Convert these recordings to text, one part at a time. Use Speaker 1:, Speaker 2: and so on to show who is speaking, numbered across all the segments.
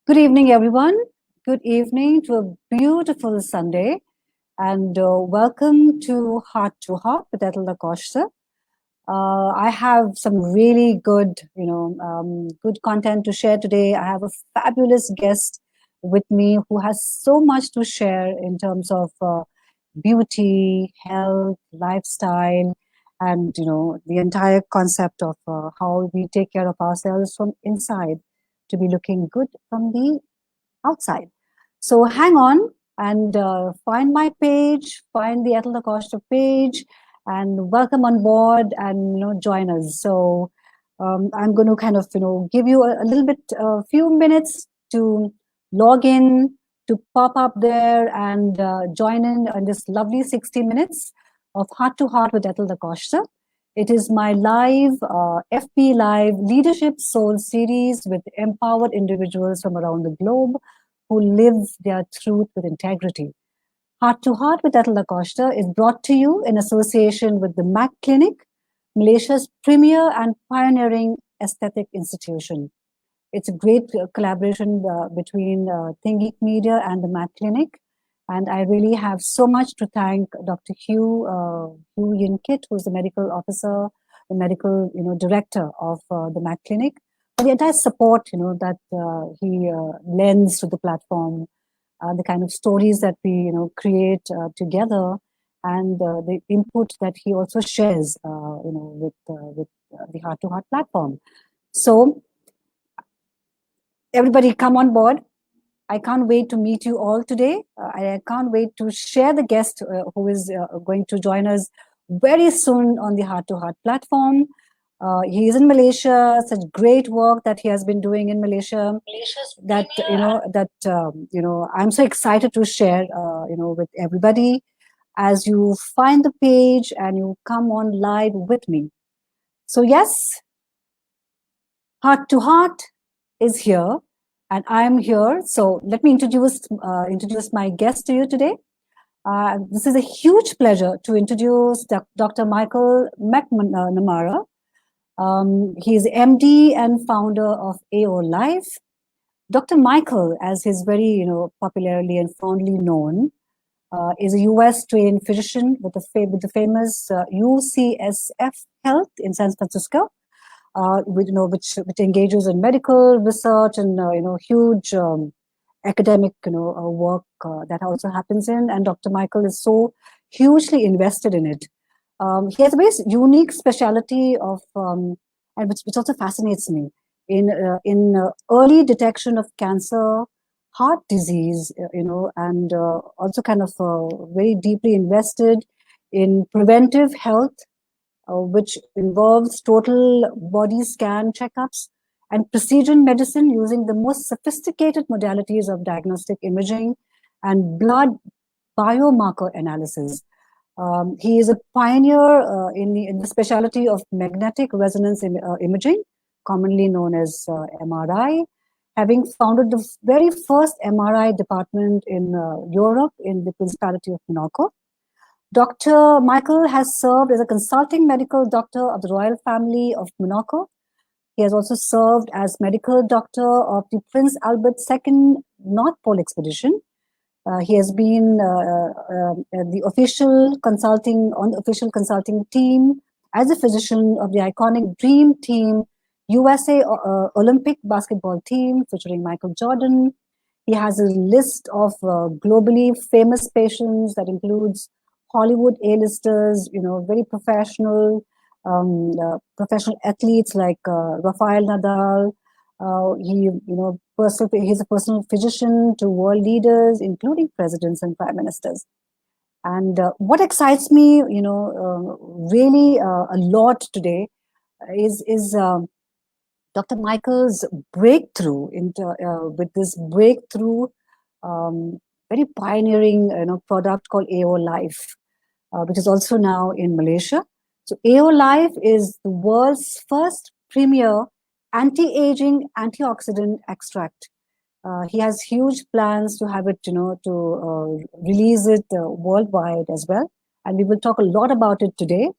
Speaker 1: Good evening, everyone. Good evening to a beautiful Sunday, and welcome to Heart with Ethel Da Costa. I have some really good, good content to share today. I have a fabulous guest with me who has so much to share in terms of beauty, health, lifestyle, and the entire concept of how we take care of ourselves from inside to be looking good from the outside. So hang on and find my page, find the Ethel Da Costa page, and welcome on board and join us. So I'm going to kind of give you a little bit, a few minutes to log in, to pop up there and join in this lovely 60 minutes of Heart to Heart with Ethel Da Costa. It is my live FP Live Leadership Soul series with empowered individuals from around the globe who live their truth with integrity. Heart to Heart with Ethel Da Costa is brought to you in association with the Mac Clinic, Malaysia's premier and pioneering aesthetic institution. It's a great collaboration between Think Geek Media and the Mac Clinic. And I really have so much to thank Dr. Hiit, who's the medical officer, the medical director of the Mac Clinic, for the entire support that he lends to the platform, the kind of stories that we create together, and the input that he also shares with the Heart to Heart platform. So everybody come on board. I can't wait to meet you all today. I can't wait to share the guest who is going to join us very soon on the Heart to Heart platform. He is in Malaysia. Such great work that he has been doing in Malaysia. I'm so excited to share with everybody as you find the page and you come on live with me. So yes, Heart to Heart is here. And I'm here. So let me introduce my guest to you today. This is a huge pleasure to introduce Dr. Michael McNamara. He is MD and founder of AO Life. Dr. Michael, as he's very popularly and fondly known, is a US trained physician with the famous UCSF Health in San Francisco. Which engages in medical research and huge academic work that also happens in, and Dr. Michael is so hugely invested in it. He has a very unique specialty of, and which also fascinates me, in early detection of cancer, heart disease, and also kind of very deeply invested in preventive health, which involves total body scan checkups and precision medicine using the most sophisticated modalities of diagnostic imaging and blood biomarker analysis. He is a pioneer in the specialty of magnetic resonance imaging, commonly known as MRI, having founded the very first MRI department in Europe in the Principality of Monaco. Dr. Michael has served as a consulting medical doctor of the Royal Family of Monaco. He has also served as medical doctor of the Prince Albert II North Pole expedition. He has been the official consulting team as a physician of the iconic Dream Team USA Olympic basketball team featuring Michael Jordan. He has a list of globally famous patients that includes Hollywood A-listers, very professional athletes like Rafael Nadal. He's a personal physician to world leaders, including presidents and prime ministers. And what excites me, really a lot today is Dr. Michael's breakthrough with this breakthrough, very pioneering, product called AO Life, which is also now in Malaysia. So AO Life is the world's first premier anti-aging antioxidant extract. He has huge plans to have it, to release it worldwide as well. And we will talk a lot about it today.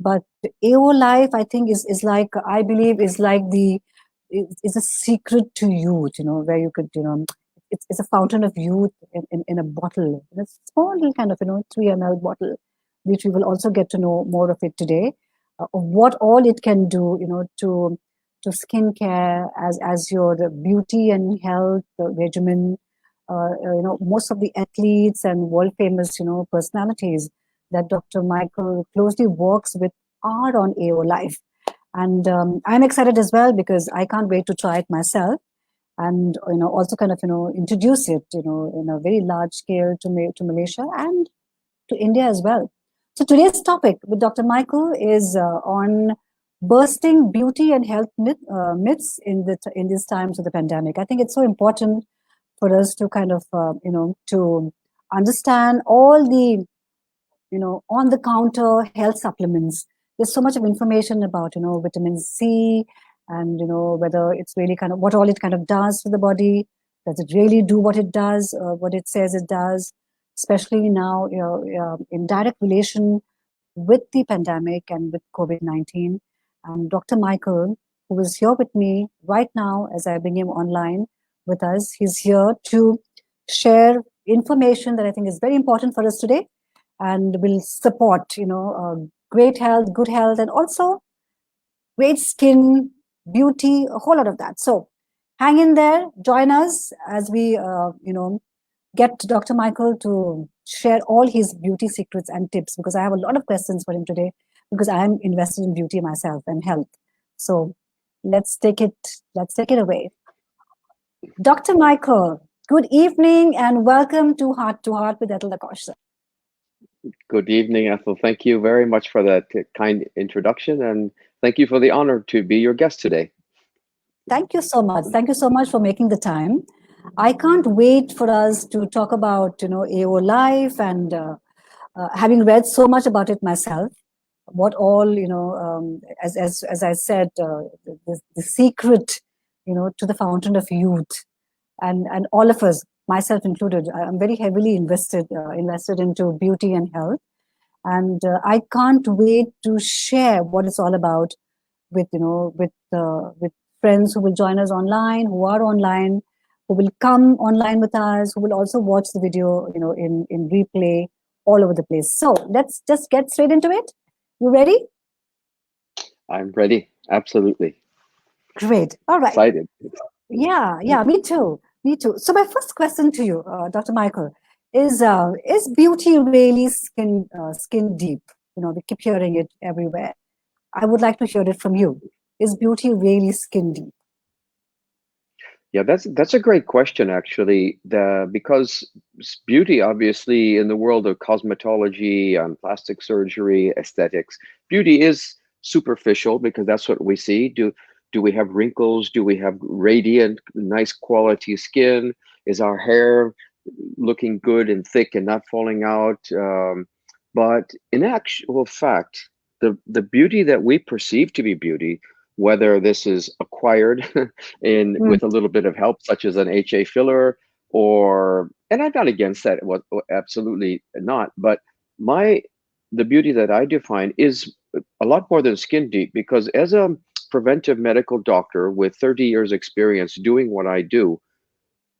Speaker 1: But AO Life, I think, is like, I believe, is like the is a secret to youth, where you could, it's a fountain of youth in a bottle. It's a small little kind of, 3 ml bottle, which we will also get to know more of it today, of what all it can do, to skincare as your beauty and health regimen. Most of the athletes and world famous, personalities that Dr. Michael closely works with are on AO Life. And I'm excited as well because I can't wait to try it myself and, also kind of, introduce it, in a very large scale to Malaysia and to India as well. So today's topic with Dr. Michael is on bursting beauty and health myths in these times of the pandemic. I think it's so important for us to kind of, to understand all the, on the counter health supplements. There's so much of information about, vitamin C and, whether it's really kind of what all it kind of does to the body. Does it really do what it does, what it says it does, especially now, in direct relation with the pandemic and with COVID-19. And Dr. Michael, who is here with me right now as I bring him online with us, he's here to share information that I think is very important for us today and will support, great health, good health, and also great skin, beauty, a whole lot of that. So hang in there, join us as we, get Dr. Michael to share all his beauty secrets and tips, because I have a lot of questions for him today, because I am invested in beauty myself and health. So let's take it away. Dr. Michael, good evening and welcome to Heart with Ethel Da Costa.
Speaker 2: Good evening, Ethel. Thank you very much for that kind introduction, and thank you for the honor to be your guest today.
Speaker 1: Thank you so much. Thank you so much for making the time. I can't wait for us to talk about, AO Life and having read so much about it myself, what all, as I said, the secret, to the fountain of youth, and all of us, myself included, I'm very heavily invested into beauty and health, and I can't wait to share what it's all about with friends who will join us online, who are online, who will come online with us, who will also watch the video, in replay all over the place. So let's just get straight into it. You ready?
Speaker 2: I'm ready. Absolutely.
Speaker 1: Great. All right.
Speaker 2: Excited.
Speaker 1: Yeah, me too. So my first question to you, Dr. Michael, is beauty really skin deep? We keep hearing it everywhere. I would like to hear it from you. Is beauty really skin deep?
Speaker 2: Yeah, that's a great question, actually. Because beauty, obviously, in the world of cosmetology and plastic surgery, aesthetics, beauty is superficial because that's what we see. Do we have wrinkles? Do we have radiant, nice quality skin? Is our hair looking good and thick and not falling out? But in actual fact, the beauty that we perceive to be beauty, whether this is acquired with a little bit of help, such as an HA filler, and I'm not against that, absolutely not. But the beauty that I define is a lot more than skin deep, because as a preventive medical doctor with 30 years experience doing what I do,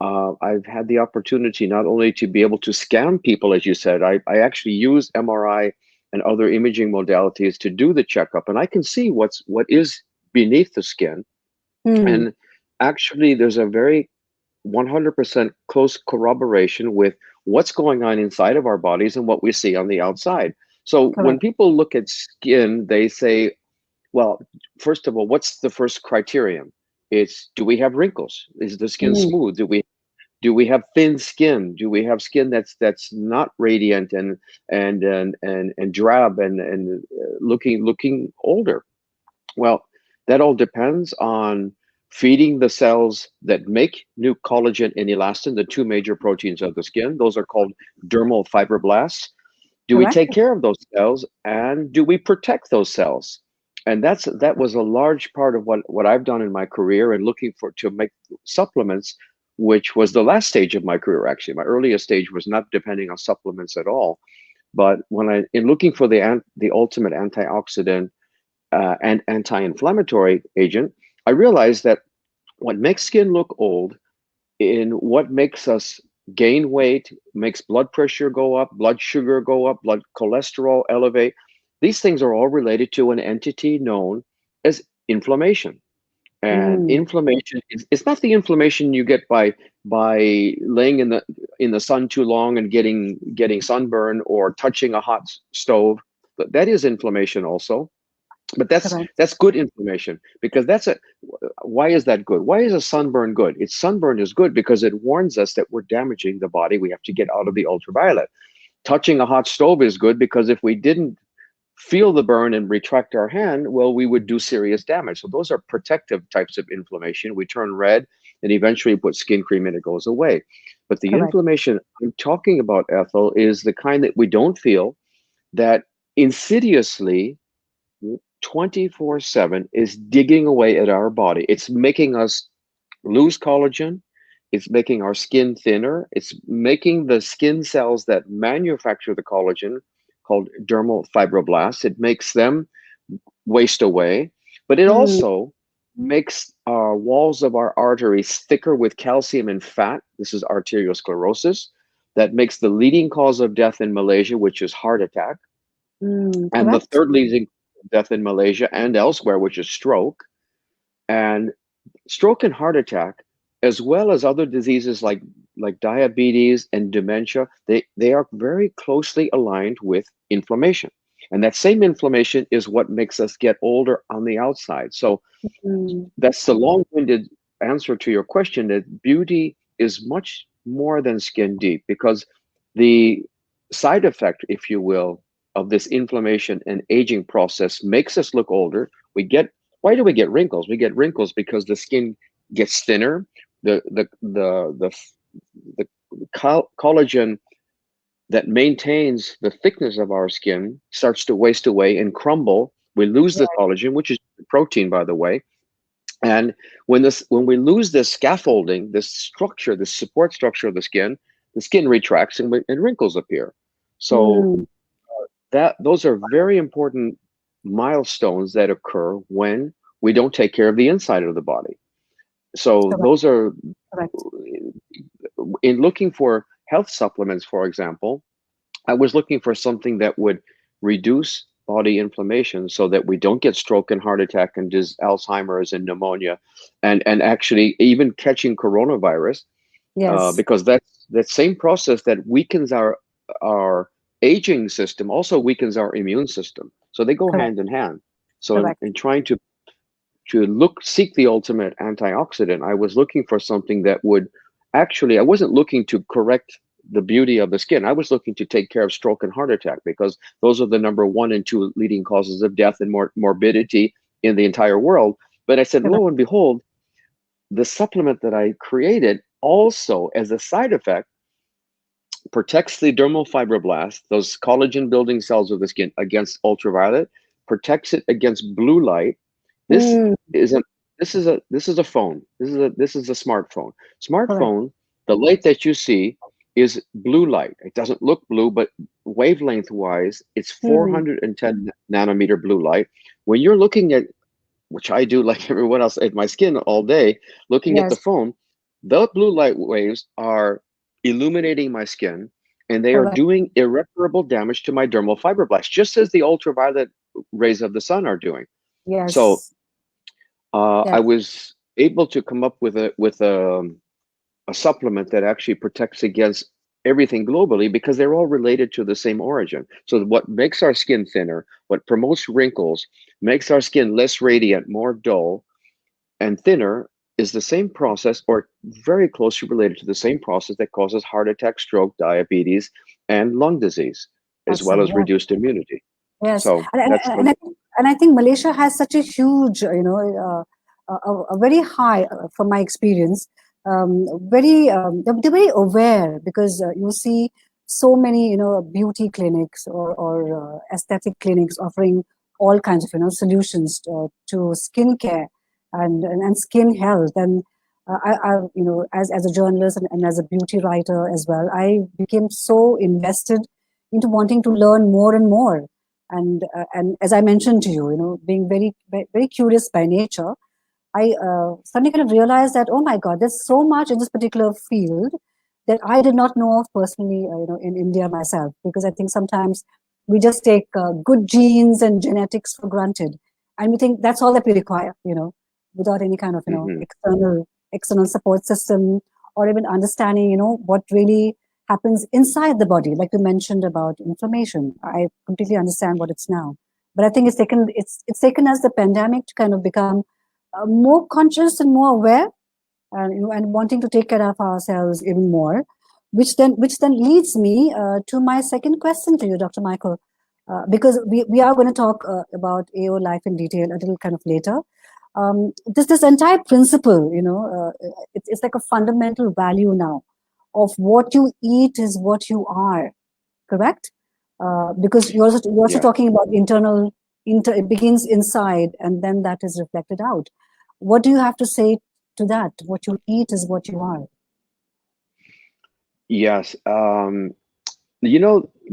Speaker 2: I've had the opportunity not only to be able to scan people, as you said, I actually use MRI and other imaging modalities to do the checkup, and I can see what is beneath the skin. And actually, there's a very 100% close corroboration with what's going on inside of our bodies and what we see on the outside. So when people look at skin, they say, well, first of all, what's the first criterion? It's, do we have wrinkles? Is the skin smooth? Do we have thin skin? Do we have skin that's not radiant and drab and looking older? Well, that all depends on feeding the cells that make new collagen and elastin, the two major proteins of the skin. Those are called dermal fibroblasts. Do we take care of those cells, and do we protect those cells? And that was a large part of what I've done in my career, and looking to make supplements, which was the last stage of my career. Actually, my earliest stage was not depending on supplements at all. But in looking for the ultimate antioxidant and anti-inflammatory agent, I realized that what makes skin look old, in what makes us gain weight, makes blood pressure go up, blood sugar go up, blood cholesterol elevate. These things are all related to an entity known as inflammation. And
Speaker 1: Mm,
Speaker 2: inflammation is, it's not the inflammation you get by laying in the sun too long and getting sunburn or touching a hot stove. But that is inflammation also. But
Speaker 1: correct.
Speaker 2: that's good inflammation, because that's a why is that good? Why is a sunburn good? It's sunburn is good because it warns us that we're damaging the body. We have to get out of the ultraviolet. Touching a hot stove is good because if we didn't feel the burn and retract our hand, well, we would do serious damage. So those are protective types of inflammation. We turn red and eventually put skin cream and it goes away. But the
Speaker 1: Correct.
Speaker 2: inflammation I'm talking about, Ethel, is the kind that we don't feel, that insidiously 24/7 is digging away at our body. It's making us lose collagen. It's making our skin thinner. It's making the skin cells that manufacture the collagen, called dermal fibroblasts, it makes them waste away. But it
Speaker 1: Mm,
Speaker 2: also makes our walls of our arteries thicker with calcium and fat. This is arteriosclerosis. That makes the leading cause of death in Malaysia, which is heart attack. And the
Speaker 1: correct.
Speaker 2: third leading death in Malaysia and elsewhere, which is stroke. And stroke and heart attack, as well as other diseases like diabetes and dementia, they are very closely aligned with inflammation. And that same inflammation is what makes us get older on the outside. So
Speaker 1: Mm,
Speaker 2: that's the long-winded answer to your question, that beauty is much more than skin deep, because the side effect, if you will, of this inflammation and aging process makes us look older. Why do we get wrinkles? We get wrinkles because the skin gets thinner. The collagen that maintains the thickness of our skin starts to waste away and crumble. We lose the
Speaker 1: right.
Speaker 2: collagen, which is protein, by the way. And when we lose this scaffolding, this structure, this support structure of the skin retracts and wrinkles appear. So
Speaker 1: Mm,
Speaker 2: that those are very important milestones that occur when we don't take care of the inside of the body. So
Speaker 1: correct.
Speaker 2: those are,
Speaker 1: Correct.
Speaker 2: in looking for health supplements, for example, I was looking for something that would reduce body inflammation so that we don't get stroke and heart attack and Alzheimer's and pneumonia, and actually even catching coronavirus,
Speaker 1: Yes.
Speaker 2: because that same process that weakens our aging system also weakens our immune system. So they go
Speaker 1: Correct.
Speaker 2: hand in hand. So
Speaker 1: Correct.
Speaker 2: in trying to seek the ultimate antioxidant, I was looking for something that would actually, I wasn't looking to correct the beauty of the skin. I was looking to take care of stroke and heart attack, because those are the number 1 and 2 leading causes of death and morbidity in the entire world. But I said,
Speaker 1: Correct.
Speaker 2: lo and behold, the supplement that I created also, as a side effect, protects the dermal fibroblasts, those collagen building cells of the skin, against ultraviolet, protects it against blue light. This
Speaker 1: Mm,
Speaker 2: is a this is a phone. This is a smartphone.
Speaker 1: correct.
Speaker 2: Smartphone, the light that you see is blue light. It doesn't look blue, but wavelength wise, it's
Speaker 1: Mm,
Speaker 2: 410 nanometer blue light. When you're looking at, which I do like everyone else, at my skin all day, looking at the
Speaker 1: yes.
Speaker 2: phone, the blue light waves are illuminating my skin, and they are
Speaker 1: Correct.
Speaker 2: doing irreparable damage to my dermal fibroblasts, just as the ultraviolet rays of the sun are doing. So
Speaker 1: Yes.
Speaker 2: I
Speaker 1: Yes.
Speaker 2: was able to come up with a supplement that actually protects against everything globally, because they're all related to the same origin. So what makes our skin thinner, what promotes wrinkles, makes our skin less radiant, more dull, and thinner, is the same process, or very closely related to the same process, that causes heart attack, stroke, diabetes, and lung disease, as well
Speaker 1: Absolutely.
Speaker 2: as reduced immunity.
Speaker 1: Yes.
Speaker 2: So
Speaker 1: And, and,
Speaker 2: that's
Speaker 1: and,
Speaker 2: the
Speaker 1: I, and I think Malaysia has such a huge, a very high, from my experience, they're very aware, because you see so many, beauty clinics or aesthetic clinics offering all kinds of, solutions to skincare and skin health. And as a journalist and as a beauty writer as well, I became so invested into wanting to learn more and more. And as I mentioned to you, being very very curious by nature, I suddenly kind of realized that, oh my God, there's so much in this particular field that I did not know of personally, in India myself, because I think sometimes we just take good genes and genetics for granted, and we think that's all that we require, without any kind of,
Speaker 2: Hmm.
Speaker 1: external support system, or even understanding, what really happens inside the body. Like you mentioned about inflammation, I completely understand what it's now, but I think it's taken us the pandemic to kind of become more conscious and more aware, and and wanting to take care of ourselves even more, which then leads me to my second question to you, Dr. Michael, because we are going to talk about AO life in detail a little kind of later. This entire principle, it's like a fundamental value now of what you eat is what you are, correct? Because you're also
Speaker 2: Yeah.
Speaker 1: talking about it begins inside and then that is reflected out. What do you have to say to that? What you eat is what you are.
Speaker 2: Yes.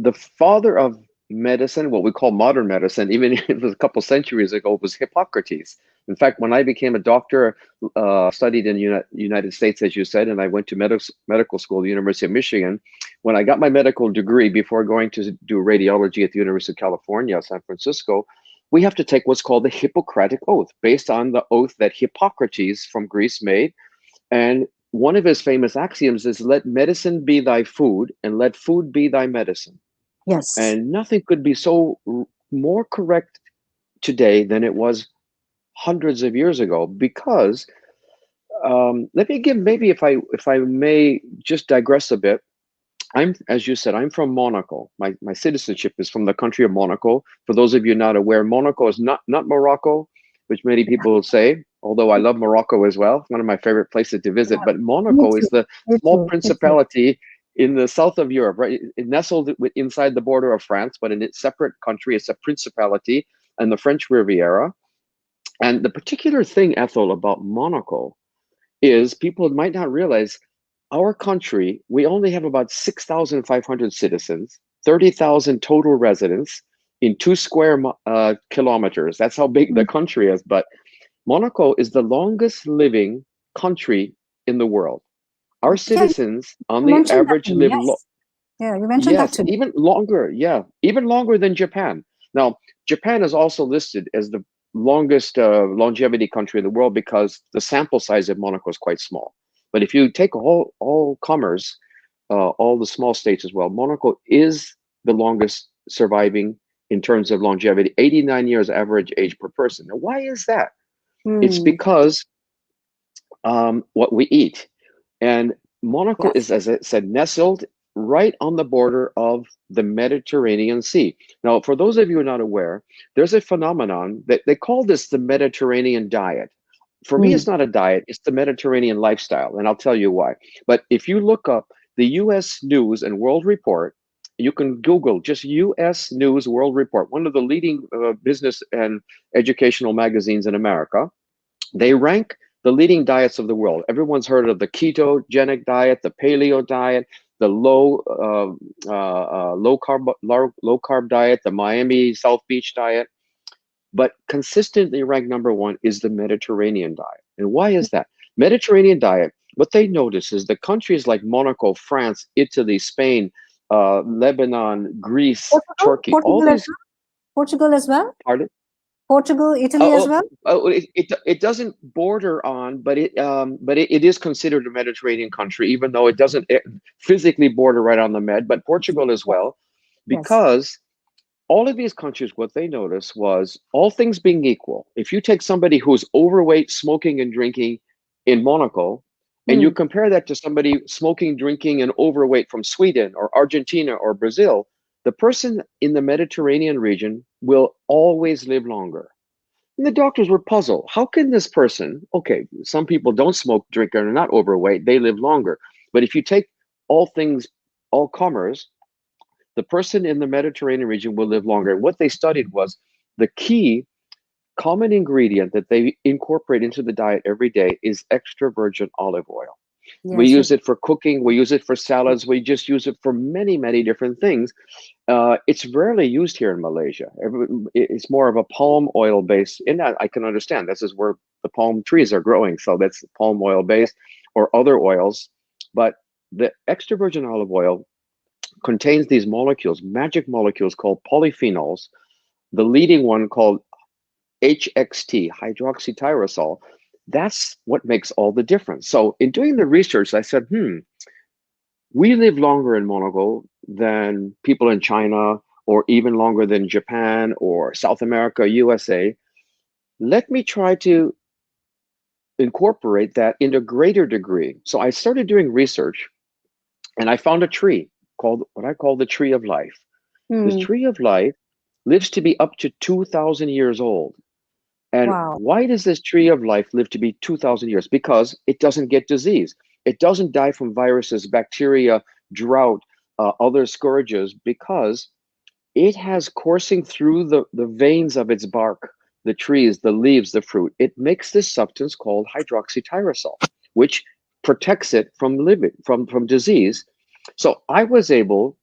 Speaker 2: The father of medicine, what we call modern medicine, even if it was a couple centuries ago, was Hippocrates. In fact, when I became a doctor, studied in the United States, as you said, and I went to medical school, the University of Michigan. When I got my medical degree, before going to do radiology at the University of California, San Francisco, we have to take what's called the Hippocratic Oath, based on the oath that Hippocrates from Greece made. And one of his famous axioms is, let medicine be thy food and let food be thy medicine.
Speaker 1: Yes.
Speaker 2: And nothing could be so more correct today than it was hundreds of years ago. Because let me give, maybe if I may just digress a bit. As you said, I'm from Monaco. My citizenship is from the country of Monaco. For those of you not aware, Monaco is not Morocco, which many people say, although I love Morocco as well. One of my favorite places to visit.
Speaker 1: Yeah,
Speaker 2: But
Speaker 1: me
Speaker 2: Monaco
Speaker 1: too.
Speaker 2: is the
Speaker 1: Me
Speaker 2: small
Speaker 1: too. Me too.
Speaker 2: principality in the south of Europe, right? It nestled inside the border of France, but in its separate country, it's a principality and the French Riviera. And the particular thing, Ethel, about Monaco is people might not realize our country, we only have about 6,500 citizens, 30,000 total residents in 2 square kilometers. That's how big the
Speaker 1: Mm.
Speaker 2: country is. But Monaco is the longest living country in the world. Our
Speaker 1: Yeah,
Speaker 2: citizens, on
Speaker 1: you
Speaker 2: the
Speaker 1: mentioned that
Speaker 2: average,
Speaker 1: to me.
Speaker 2: live
Speaker 1: Yes. Yeah, you mentioned that
Speaker 2: yes,
Speaker 1: to me.
Speaker 2: even longer. Yeah, even longer than Japan. Now, Japan is also listed as the longest longevity country in the world because the sample size of Monaco is quite small. But if you take all comers, all the small states as well, Monaco is the longest surviving in terms of longevity, 89 years average age per person. Now, why is that? It's
Speaker 1: Hmm.
Speaker 2: because what we eat. And Monaco
Speaker 1: Yes.
Speaker 2: is, as I said, nestled right on the border of the Mediterranean Sea. Now, for those of you who are not aware, there's a phenomenon that they call this the Mediterranean diet. For me,
Speaker 1: Hmm.
Speaker 2: it's not a diet, it's the Mediterranean lifestyle. And I'll tell you why. But if you look up the US News and World Report, you can Google just US News World Report, one of the leading business and educational magazines in America. They rank the leading diets of the world. Everyone's heard of the ketogenic diet, the paleo diet, the low carb diet, the Miami South Beach diet. But consistently ranked number one is the Mediterranean diet. And why is that? Mediterranean diet, what they notice is the countries like Monaco, France, Italy, Spain, Lebanon, Greece,
Speaker 1: Portugal?
Speaker 2: Turkey, all
Speaker 1: Portugal as
Speaker 2: these,
Speaker 1: well? Portugal as well?
Speaker 2: pardon?
Speaker 1: Portugal, Italy as
Speaker 2: Oh,
Speaker 1: well?
Speaker 2: it doesn't border on, but it is considered a Mediterranean country, even though it doesn't physically border right on the Med. But Portugal as well,
Speaker 1: Yes.
Speaker 2: because all of these countries, what they noticed was, all things being equal, if you take somebody who's overweight, smoking and drinking in Monaco, and you
Speaker 1: Hmm.
Speaker 2: compare that to somebody smoking, drinking, and overweight from Sweden or Argentina or Brazil, the person in the Mediterranean region will always live longer. And the doctors were puzzled. How can this person, okay, some people don't smoke, drink, and are not overweight, they live longer. But if you take all things, all comers, the person in the Mediterranean region will live longer. And what they studied was the key common ingredient that they incorporate into the diet every day is extra virgin olive oil. We
Speaker 1: Yes.
Speaker 2: use it for cooking, we use it for salads, we just use it for many, many different things. It's rarely used here in Malaysia. It's more of a palm oil base. In that, I can understand. This is where the palm trees are growing, so that's palm oil based or other oils. But the extra virgin olive oil contains these molecules, magic molecules called polyphenols. The leading one called HXT, hydroxytyrosol. That's what makes all the difference. So in doing the research, I said, we live longer in Monaco than people in China, or even longer than Japan or South America, USA. Let me try to incorporate that in a greater degree. So I started doing research, and I found a tree called what I call the tree of life. This tree of life lives to be up to 2,000 years old. And
Speaker 1: Wow.
Speaker 2: why does this tree of life live to be 2,000 years? Because it doesn't get disease. It doesn't die from viruses, bacteria, drought, other scourges, because it has coursing through the veins of its bark, the trees, the leaves, the fruit. It makes this substance called hydroxytyrosol, which protects it from living, from disease. So I was able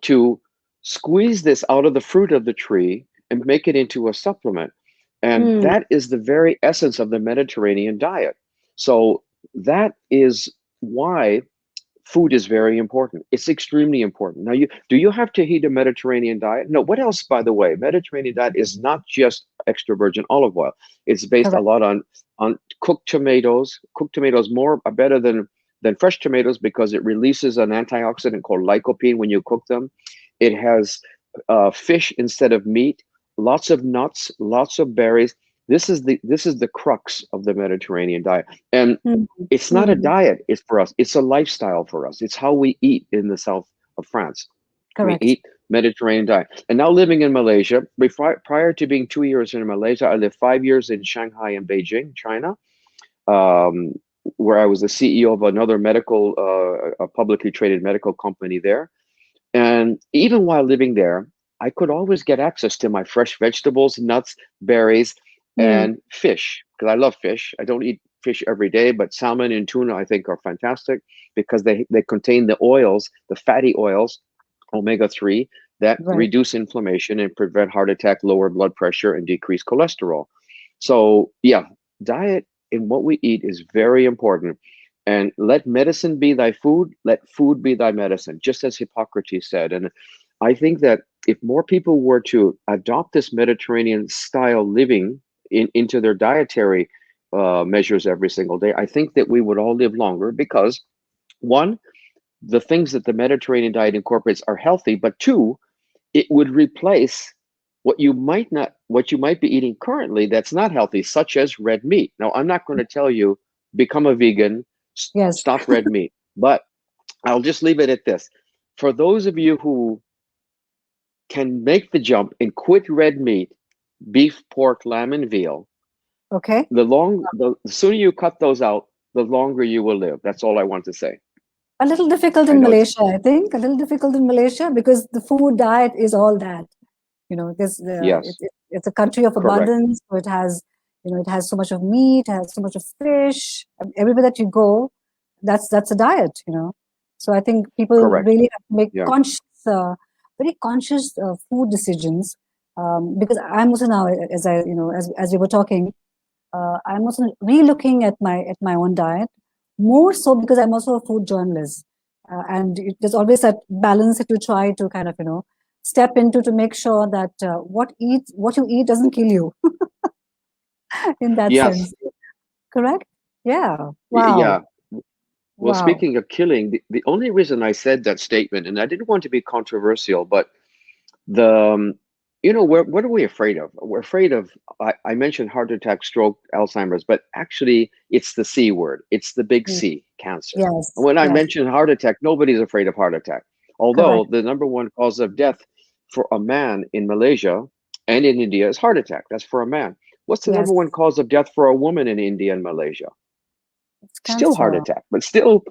Speaker 2: to squeeze this out of the fruit of the tree and make it into a supplement. And that is the very essence of the Mediterranean diet. So that is why food is very important. It's extremely important. Now, do you have to eat a Mediterranean diet? No. What else, by the way? Mediterranean diet is not just extra virgin olive oil. It's based a
Speaker 1: Correct.
Speaker 2: lot on cooked tomatoes. Cooked tomatoes are better than fresh tomatoes because it releases an antioxidant called lycopene when you cook them. It has fish instead of meat. Lots of nuts, lots of berries. This is the crux of the Mediterranean diet. And it's not a diet, it's for us. It's a lifestyle for us. It's how we eat in the south of France. We
Speaker 1: Correct.
Speaker 2: eat Mediterranean diet. And now living in Malaysia, prior to being 2 years in Malaysia, I lived 5 years in Shanghai and Beijing, China, where I was the CEO of another a publicly traded medical company there. And even while living there, I could always get access to my fresh vegetables, nuts, berries, and fish, because I love fish. I don't eat fish every day, but salmon and tuna I think are fantastic because they contain the oils, the fatty oils, omega-3, that
Speaker 1: Right.
Speaker 2: reduce inflammation and prevent heart attack, lower blood pressure, and decrease cholesterol. So yeah, diet and what we eat is very important. And let medicine be thy food, let food be thy medicine, just as Hippocrates said. And I think that if more people were to adopt this Mediterranean style living into their dietary measures every single day, I think that we would all live longer because, one, the things that the Mediterranean diet incorporates are healthy, but two, it would replace what you might be eating currently that's not healthy, such as red meat. Now, I'm not going to tell you become a vegan,
Speaker 1: Yes.
Speaker 2: stop red meat, but I'll just leave it at this. For those of you who can make the jump and quit red meat, beef, pork, lamb, and veal,
Speaker 1: Okay.
Speaker 2: the sooner you cut those out, the longer you will live. That's all I want to say.
Speaker 1: A little difficult
Speaker 2: I
Speaker 1: in
Speaker 2: know it's
Speaker 1: Malaysia, I think. A little difficult in Malaysia because the food diet is all that. Because
Speaker 2: yes,
Speaker 1: it's a country of
Speaker 2: correct,
Speaker 1: abundance, so it has so much of meat, has so much of fish. Everywhere that you go, that's a diet. So I think people
Speaker 2: correct.
Speaker 1: really have to make
Speaker 2: Yeah.
Speaker 1: very conscious food decisions. Because I'm also now, as we were talking, I'm also re-looking at my own diet, more so because I'm also a food journalist, and there's always that balance that you try to kind of step into to make sure that what you eat doesn't kill you in that
Speaker 2: Yes.
Speaker 1: sense. Correct? Yeah.
Speaker 2: Yeah.
Speaker 1: Wow.
Speaker 2: Well,
Speaker 1: Wow.
Speaker 2: speaking of killing, the only reason I said that statement, and I didn't want to be controversial, but the what are we afraid of? We're afraid of, I mentioned heart attack, stroke, Alzheimer's, but actually it's the C word. It's the big
Speaker 1: Mm.
Speaker 2: C, cancer. And
Speaker 1: Yes.
Speaker 2: when I
Speaker 1: Yes.
Speaker 2: mention heart attack, nobody's afraid of heart attack. Although
Speaker 1: Correct.
Speaker 2: the number one cause of death for a man in Malaysia and in India is heart attack. That's for a man. What's the
Speaker 1: Yes.
Speaker 2: number one cause of death for a woman in India and Malaysia?
Speaker 1: It's
Speaker 2: Still heart
Speaker 1: cancer.
Speaker 2: attack, but still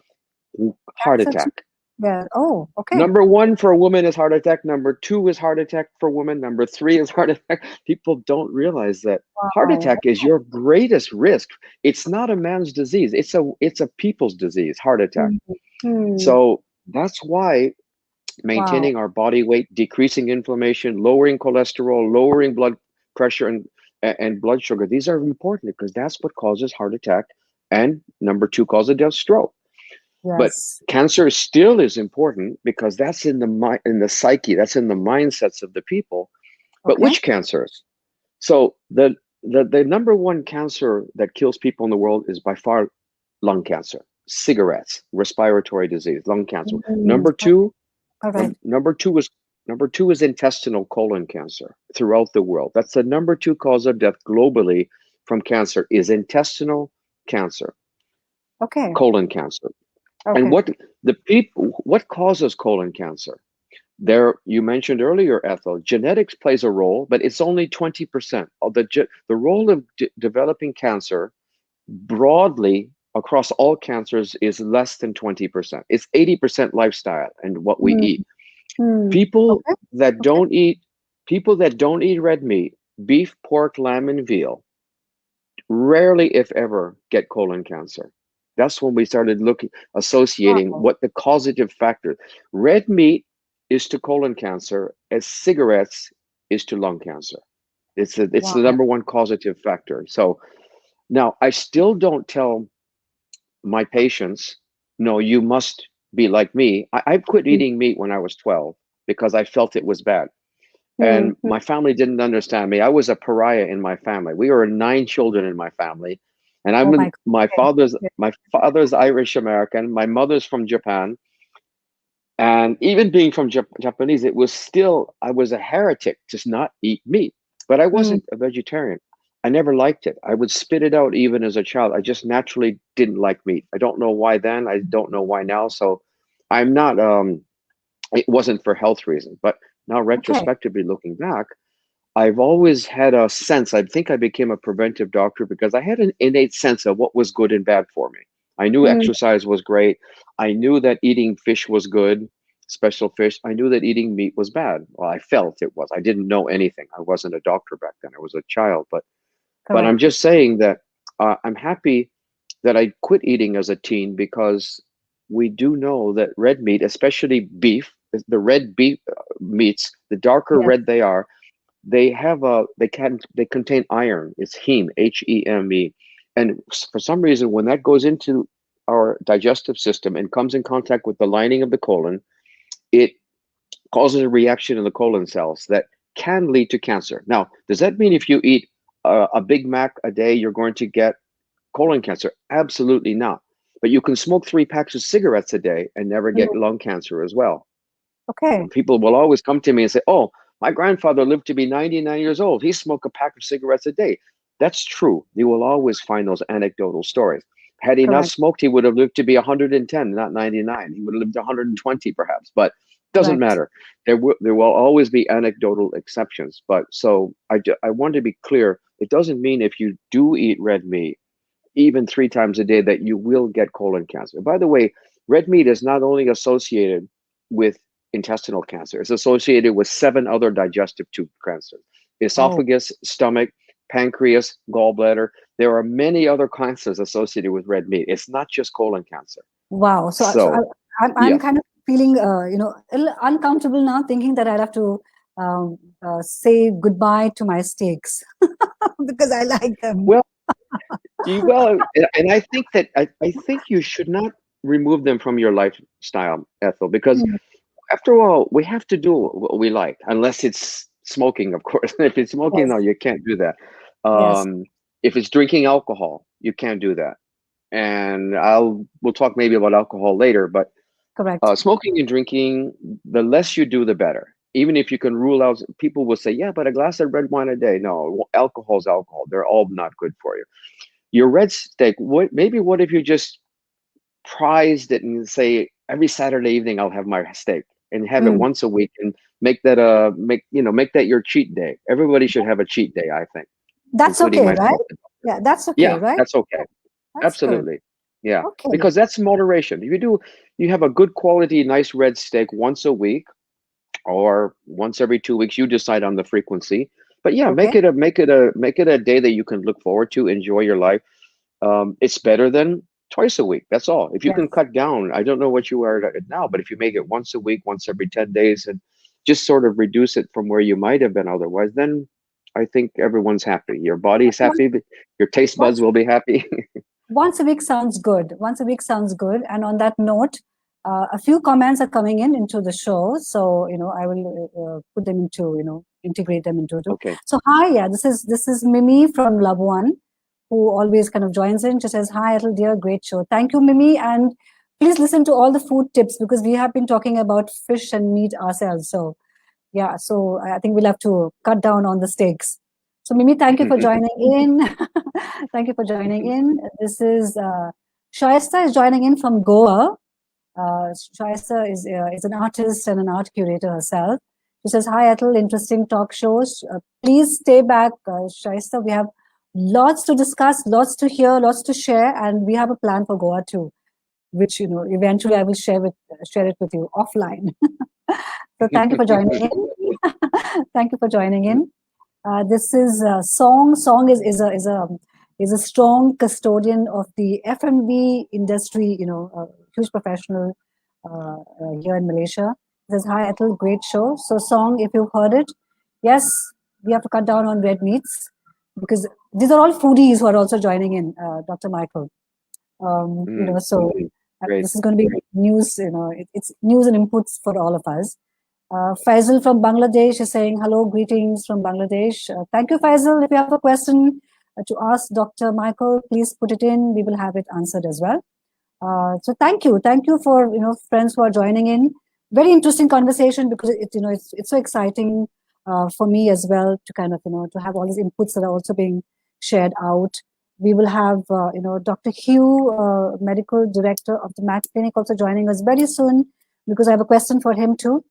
Speaker 2: heart
Speaker 1: Cancer too.
Speaker 2: attack.
Speaker 1: Yeah. Oh, okay.
Speaker 2: Number one for a woman is heart attack. Number two is heart attack for women. Number three is heart attack. People don't realize that heart
Speaker 1: Wow.
Speaker 2: attack is your greatest risk. It's not a man's disease. It's a people's disease, heart attack.
Speaker 1: Mm. Mm.
Speaker 2: So that's why
Speaker 1: Wow.
Speaker 2: maintaining our body weight, decreasing inflammation, lowering cholesterol, lowering blood pressure and blood sugar. These are important because that's what causes heart attack and number two causes death, stroke. But
Speaker 1: Yes.
Speaker 2: cancer still is important because that's in the mind, in the psyche, that's in the mindsets of the people. But
Speaker 1: Okay.
Speaker 2: which cancers? So the number one cancer that kills people in the world is by far lung cancer, cigarettes, respiratory disease, lung cancer.
Speaker 1: Mm,
Speaker 2: Number two,
Speaker 1: all right.
Speaker 2: number two is intestinal colon cancer throughout the world. That's the number two cause of death globally from cancer is intestinal cancer,
Speaker 1: Okay.
Speaker 2: colon cancer. And
Speaker 1: Okay.
Speaker 2: what causes colon cancer? There, you mentioned earlier, Ethel, genetics plays a role, but it's only 20% of the role of developing cancer broadly across all cancers is less than 20%. It's 80% lifestyle and what we
Speaker 1: Mm,
Speaker 2: eat.
Speaker 1: mm.
Speaker 2: People
Speaker 1: Okay.
Speaker 2: that
Speaker 1: Okay.
Speaker 2: don't eat people that don't eat red meat, beef, pork, lamb, and veal, rarely, if ever, get colon cancer. That's when we started looking, associating
Speaker 1: Wow.
Speaker 2: what the causative factor. Red meat is to colon cancer as cigarettes is to lung cancer. It's the
Speaker 1: Wow.
Speaker 2: number one causative factor. So now I still don't tell my patients, no, you must be like me. I quit
Speaker 1: Mm,
Speaker 2: eating meat when I was 12 because I felt it was bad.
Speaker 1: mm,
Speaker 2: And
Speaker 1: mm.
Speaker 2: my family didn't understand me. I was a pariah in my family. We were 9 children in my family, and
Speaker 1: Oh my God. Okay. Okay.
Speaker 2: my father's Irish American, my mother's from Japan, and even being from Japanese, it was still I was a heretic to not eat meat. But I
Speaker 1: Mm,
Speaker 2: wasn't a vegetarian. I never liked it. I would spit it out even as a child. I just naturally didn't like meat. I don't know why then. I don't know why now. So I'm not. It wasn't for health reasons, but now
Speaker 1: okay.
Speaker 2: retrospectively looking back, I've always had a sense. I think I became a preventive doctor because I had an innate sense of what was good and bad for me. I knew
Speaker 1: Mm,
Speaker 2: exercise was great. I knew that eating fish was good, special fish. I knew that eating meat was bad. Well, I felt it was. I didn't know anything. I wasn't a doctor back then. I was a child. But I'm
Speaker 1: correct.
Speaker 2: just saying that I'm happy that I quit eating as a teen because we do know that red meat, especially beef, the red beef meats, the darker
Speaker 1: Yes.
Speaker 2: red they are, they contain iron. It's heme, Heme, and for some reason when that goes into our digestive system and comes in contact with the lining of the colon, it causes a reaction in the colon cells that can lead to cancer. Now, does that mean if you eat a Big Mac a day, you're going to get colon cancer? Absolutely not. But you can smoke 3 packs of cigarettes a day and never
Speaker 1: Mm,
Speaker 2: get lung cancer as well.
Speaker 1: okay.
Speaker 2: People will always come to me and say, "Oh, my grandfather lived to be 99 years old. He smoked a pack of cigarettes a day." That's true. You will always find those anecdotal stories. Had he not
Speaker 1: Correct.
Speaker 2: smoked, he would have lived to be 110, not 99. He would have lived 120 perhaps, but doesn't
Speaker 1: Correct.
Speaker 2: matter. There will always be anecdotal exceptions. But so I want to be clear. It doesn't mean if you do eat red meat, even 3 times a day, that you will get colon cancer. By the way, red meat is not only associated with intestinal cancer, it's associated with 7 other digestive tube cancers:
Speaker 1: Oh,
Speaker 2: esophagus, stomach, pancreas, gallbladder. There are many other cancers associated with red meat. It's not just colon cancer.
Speaker 1: wow. So
Speaker 2: So,
Speaker 1: I'm
Speaker 2: yeah.
Speaker 1: kind of feeling, a little uncomfortable now, thinking that I'll have to say goodbye to my steaks because I like them.
Speaker 2: Well, and I think that I think you should not remove them from your lifestyle, Ethel, because
Speaker 1: Mm,
Speaker 2: after all, we have to do what we like, unless it's smoking, of course. If it's smoking, no,
Speaker 1: yes.
Speaker 2: you can't do that.
Speaker 1: Yes.
Speaker 2: If it's drinking alcohol, you can't do that. And we'll talk maybe about alcohol later, but
Speaker 1: Correct.
Speaker 2: smoking and drinking, the less you do, the better. Even if you can rule out, people will say, yeah, but a glass of red wine a day. No, alcohol's alcohol. They're all not good for you. Your red steak, what if you just prized it and say every Saturday evening I'll have my steak and have it
Speaker 1: Mm,
Speaker 2: once a week and make that your cheat day. Everybody should have a cheat day, I think,
Speaker 1: that's
Speaker 2: including
Speaker 1: okay, right?
Speaker 2: myself.
Speaker 1: Yeah, that's okay,
Speaker 2: Yeah,
Speaker 1: right?
Speaker 2: that's okay.
Speaker 1: That's good.
Speaker 2: Absolutely. Yeah.
Speaker 1: Okay.
Speaker 2: Because that's moderation. If you have a good quality, nice red steak once a week or once every 2 weeks, you decide on the frequency. But yeah,
Speaker 1: Okay.
Speaker 2: make it a day that you can look forward to, enjoy your life. It's better than twice a week. That's all. If you
Speaker 1: Yes.
Speaker 2: can cut down, I don't know what you are at now, but if you make it once a week, once every 10 days, and just sort of reduce it from where you might have been otherwise, then I think everyone's happy. Your body's happy, your taste buds
Speaker 1: Once,
Speaker 2: will be happy.
Speaker 1: once a week sounds good. Once a week sounds good. And on that note, a few comments are coming in into the show, so I will put them into integrate them into it.
Speaker 2: Okay.
Speaker 1: So hi, yeah, this is Mimi from Love One, who always kind of joins in. She says, "Hi, Ethel dear, great show. Thank you, Mimi, and please listen to all the food tips because we have been talking about fish and meat ourselves. So yeah, so I think we'll have to cut down on the steaks. So Mimi, thank you for joining in. Thank you for joining in. This is Shaista is joining in from Goa. Shaista is an artist and an art curator herself. She says, "Hi, Ethel, interesting talk shows. Please stay back, Shaista. We have lots to discuss, lots to hear, lots to share, and we have a plan for Goa too, which eventually I will share it with you offline." So thank you for joining in. Thank you for joining in. This is Song. Song is a strong custodian of the F&B industry. A huge professional here in Malaysia. He says, "Hi, Ethel, great show." So, Song, if you've heard it, yes, we have to cut down on red meats because these are all foodies who are also joining in. Dr. Michael, so
Speaker 2: Great.
Speaker 1: this is going to be news. It's news and inputs for all of us. Faisal from Bangladesh is saying, "Hello, greetings from Bangladesh." Thank you, Faisal. If you have a question to ask Dr. Michael, please put it in. We will have it answered as well. So thank you for friends who are joining in. Very interesting conversation because it's so exciting for me as well to kind of to have all these inputs that are also being shared out. We will have Dr. Hugh, medical director of the Max Clinic, also joining us very soon because I have a question for him too.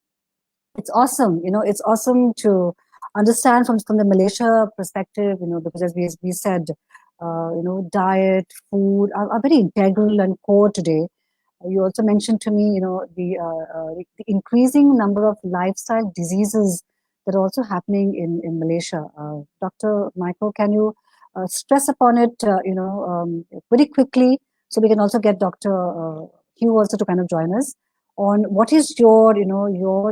Speaker 1: It's awesome, it's awesome to understand from the Malaysia perspective, because as we said, diet, food are very integral and core today. You also mentioned to me, the increasing number of lifestyle diseases that are also happening in Malaysia. Dr. Michael, can you stress upon it, very quickly, so we can also get Dr. Hugh also to kind of join us on what is your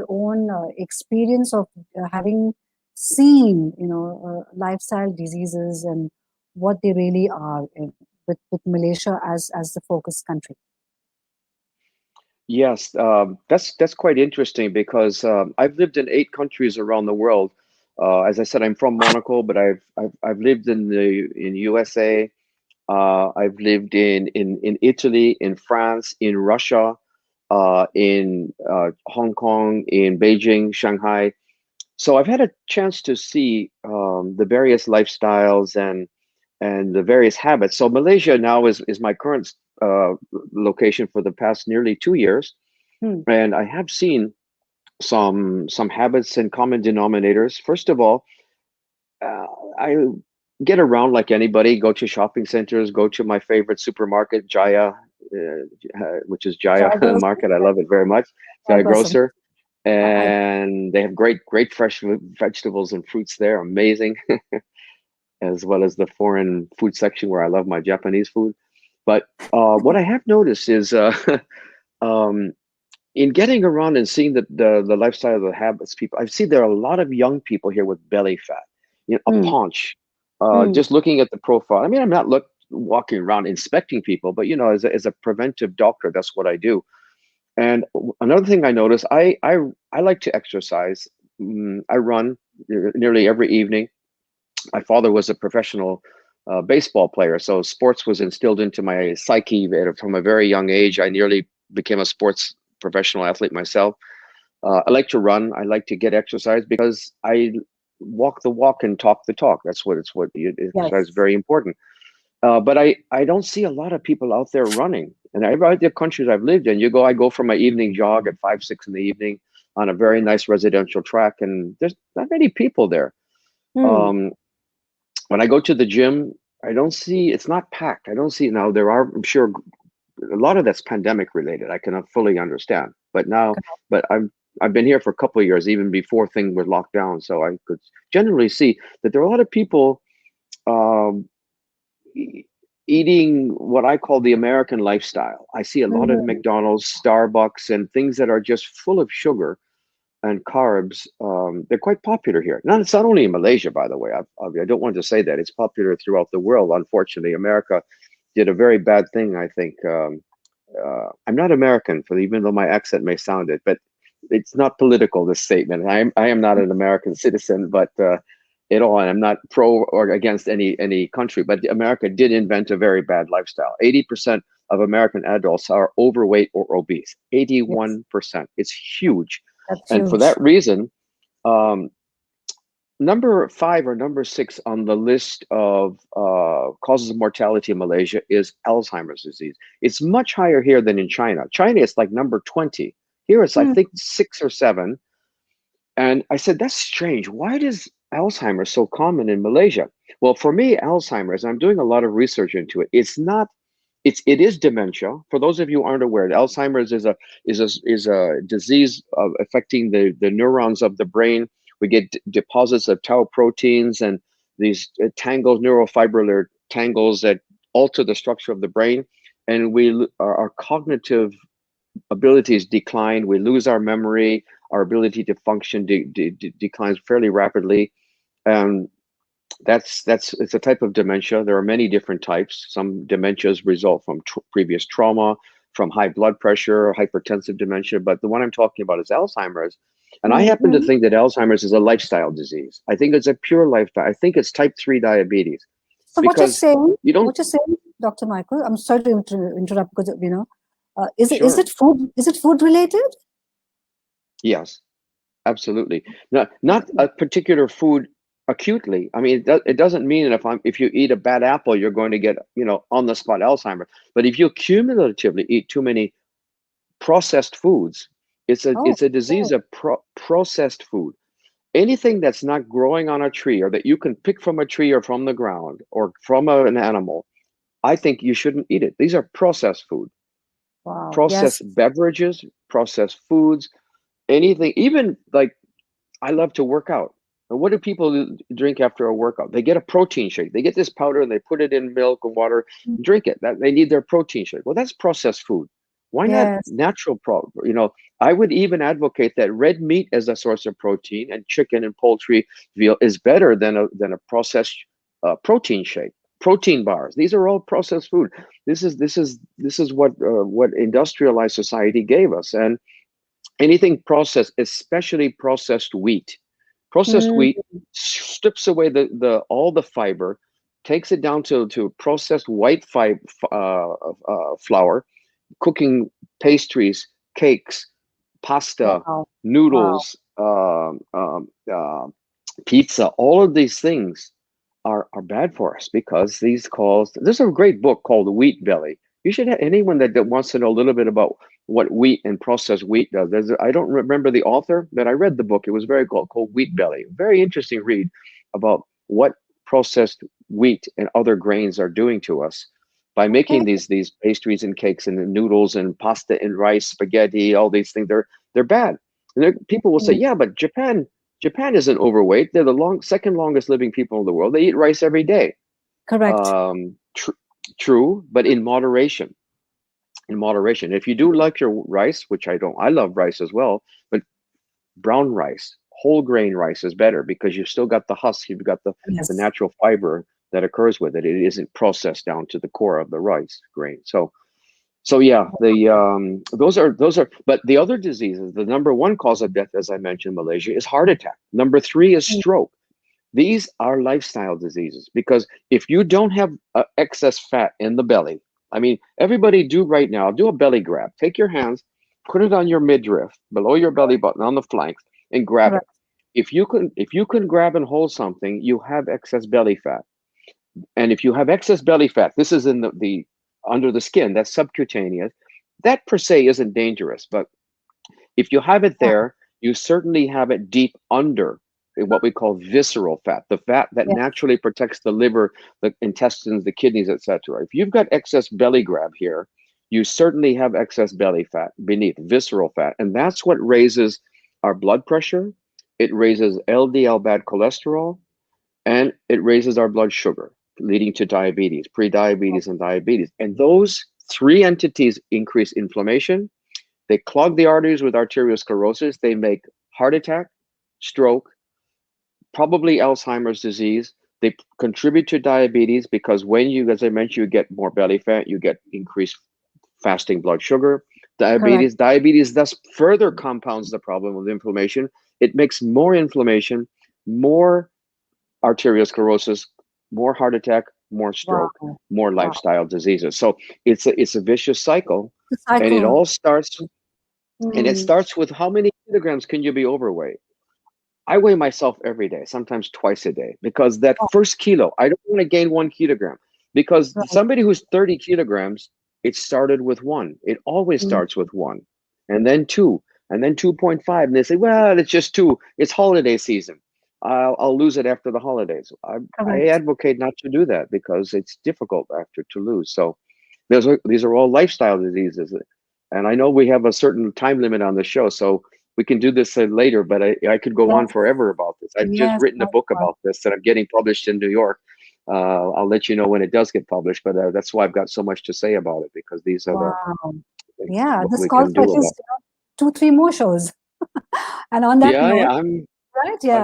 Speaker 1: own experience of having seen lifestyle diseases and what they really are with Malaysia as the focus country.
Speaker 2: Yes, that's quite interesting because I've lived in 8 countries around the world. As I said, I'm from Monaco, but I've lived in USA. I've lived in Italy, in France, in Russia, in Hong Kong, in Beijing, Shanghai. So I've had a chance to see the various lifestyles and the various habits. So Malaysia now is my current location for the past nearly 2 years, and I have seen some habits and common denominators. First of all, I get around like anybody, go to shopping centers, go to my favorite supermarket, Jaya, which is Jaya Market. I love it very much. Jaya Grocer. And they have great fresh vegetables and fruits there, amazing, as well as the foreign food section where I love my Japanese food. But what I have noticed is in getting around and seeing the lifestyle of the habits people, I see there are a lot of young people here with belly fat, a paunch. Just looking at the profile. I mean, I'm not walking around inspecting people, but as a preventive doctor, that's what I do. And another thing I notice, I like to exercise. I run nearly every evening. My father was a professional baseball player, so sports was instilled into my psyche from a very young age. I nearly became a sports professional athlete myself. I like to run. I like to get exercise because I walk the walk and talk the talk. Exercise is very important. But I don't see a lot of people out there running. And every the countries I've lived in, I go for my evening jog at 5, 6 in the evening on a very nice residential track, and there's not many people there. When I go to the gym, I don't see, it's not packed. I don't see, now there are, I'm sure, a lot of that's pandemic related. I cannot fully understand. But I've been here for a couple of years, even before things were locked down. So I could generally see that there are a lot of people eating what I call the American lifestyle. I see a lot of
Speaker 1: Mhm.
Speaker 2: McDonald's, Starbucks, and things that are just full of sugar and carbs. They're quite popular here. It's not only in Malaysia, by the way. I don't want to say that. It's popular throughout the world. Unfortunately, America did a very bad thing, I think. I'm not American, for even though my accent may sound it, but it's not political, this statement. I am not an American citizen, but at all. And I'm not pro or against any country, but America did invent a very bad lifestyle. 80% of American adults are overweight or obese.
Speaker 1: Yes,
Speaker 2: 81%. It's huge.
Speaker 1: that's
Speaker 2: And for
Speaker 1: huge.
Speaker 2: that reason, um, number 5 or number 6 on the list of causes of mortality in Malaysia is Alzheimer's disease. It's much higher here than in China. China is like number 20. Here it's, I
Speaker 1: Mm.
Speaker 2: think, 6 or 7. And I said, that's strange. Why is Alzheimer's so common in Malaysia? Well, for me, Alzheimer's, I'm doing a lot of research into it. It is dementia. For those of you who aren't aware, Alzheimer's is a disease of affecting the neurons of the brain. We get deposits of tau proteins and these tangles, neurofibrillary tangles that alter the structure of the brain, and our cognitive abilities decline. We lose our memory. Our ability to function declines fairly rapidly. And it's a type of dementia. There are many different types. Some dementias result from previous trauma, from high blood pressure, or hypertensive dementia. But the one I'm talking about is Alzheimer's. And I happen to
Speaker 1: Mhm.
Speaker 2: think that Alzheimer's is a lifestyle disease. I think it's a pure lifestyle. I think it's type 3 diabetes
Speaker 1: So
Speaker 2: because you don't.
Speaker 1: what you're saying, Dr. Michael, I'm sorry to interrupt because is
Speaker 2: Sure.
Speaker 1: it food? Is it food related?
Speaker 2: Yes. Absolutely. Not a particular food acutely. I mean, it doesn't mean that if you eat a bad apple, you're going to get, on the spot Alzheimer. But if you cumulatively eat too many processed foods,
Speaker 1: Oh,
Speaker 2: it's a disease of processed food. Anything that's not growing on a tree or that you can pick from a tree or from the ground or from an animal, I think you shouldn't eat it. These are processed food,
Speaker 1: wow. Yes.
Speaker 2: processed beverages, processed foods, anything, even like I love to work out. And what do people drink after a workout? They get a protein shake. They get this powder and they put it in milk or water, drink it. That they need their protein shake. Well, that's processed food. Why not
Speaker 1: Yes.
Speaker 2: natural I would even advocate that red meat as a source of protein and chicken and poultry veal is better than a processed protein shake. Protein bars. These are all processed food. This is what industrialized society gave us. And anything processed, especially processed wheat. Processed
Speaker 1: Mm,
Speaker 2: wheat strips away the all the fiber, takes it down to processed white flour, cooking pastries, cakes, pasta,
Speaker 1: wow. Wow.
Speaker 2: noodles, pizza. All of these things are bad for us because there's a great book called Wheat Belly. You should have anyone that wants to know a little bit about what wheat and processed wheat does. I don't remember the author, but I read the book. It was very called Wheat Belly. Very interesting read about what processed wheat and other grains are doing to us by
Speaker 1: Okay.
Speaker 2: making these pastries and cakes and noodles and pasta and rice, spaghetti, all these things. They're bad. And people will say,
Speaker 1: Mm,
Speaker 2: yeah, but Japan isn't overweight. They're the second longest living people in the world. They eat rice every day.
Speaker 1: correct.
Speaker 2: True, but in moderation. In moderation. If you do like your rice, which I don't, I love rice as well, but brown rice, whole grain rice is better because you've still got the husk, you've got the
Speaker 1: Yes.
Speaker 2: natural fiber that occurs with it. It isn't processed down to the core of the rice grain. So yeah, the those are. But the other diseases, the number one cause of death, as I mentioned, in Malaysia is heart attack. Number three is
Speaker 1: Mm,
Speaker 2: stroke. These are lifestyle diseases because if you don't have excess fat in the belly, I mean, everybody do right now, do a belly grab. Take your hands, put it on your midriff, below your belly button, on the flanks, and grab it.
Speaker 1: correct.
Speaker 2: If you can grab and hold something, you have excess belly fat. And if you have excess belly fat, this is in the under the skin, that's subcutaneous. That per se isn't dangerous, but if you have it
Speaker 1: Yeah.
Speaker 2: there, you certainly have it deep under what we call visceral fat, the fat that
Speaker 1: Yeah.
Speaker 2: naturally protects the liver, the intestines, the kidneys, etc. If you've got excess belly grab here, you certainly have excess belly fat beneath visceral fat, and that's what raises our blood pressure. It raises LDL bad cholesterol, and it raises our blood sugar. leading to diabetes, pre-diabetes, and diabetes. And those three entities increase inflammation. They clog the arteries with arteriosclerosis. They make heart attack, stroke, probably Alzheimer's disease. They contribute to diabetes because when you, as I mentioned, you get more belly fat, you get increased fasting blood sugar. Diabetes thus further compounds the problem of inflammation. It makes more inflammation, more arteriosclerosis, more heart attack, more stroke, more lifestyle diseases. So it's a vicious cycle, and it all starts, and it starts with how many kilograms can you be overweight? I weigh myself every day, sometimes twice a day, because that first kilo, I don't want to gain 1 kilogram, because somebody who's 30 kilograms, it started with 1. It always starts with 1, and then 2, and then 2.5. And they say, well, it's just 2. It's holiday season. I'll lose it after the holidays. I advocate not to do that because it's difficult after to lose. So these are all lifestyle diseases. And I know we have a certain time limit on the show, so we can do this later, but I could go on forever about this. I've just written a book about this that I'm getting published in New York. I'll let you know when it does get published, but that's why I've got so much to say about it, because these are
Speaker 1: the this calls for at least 2-3 more shows. And on that note,
Speaker 2: I'm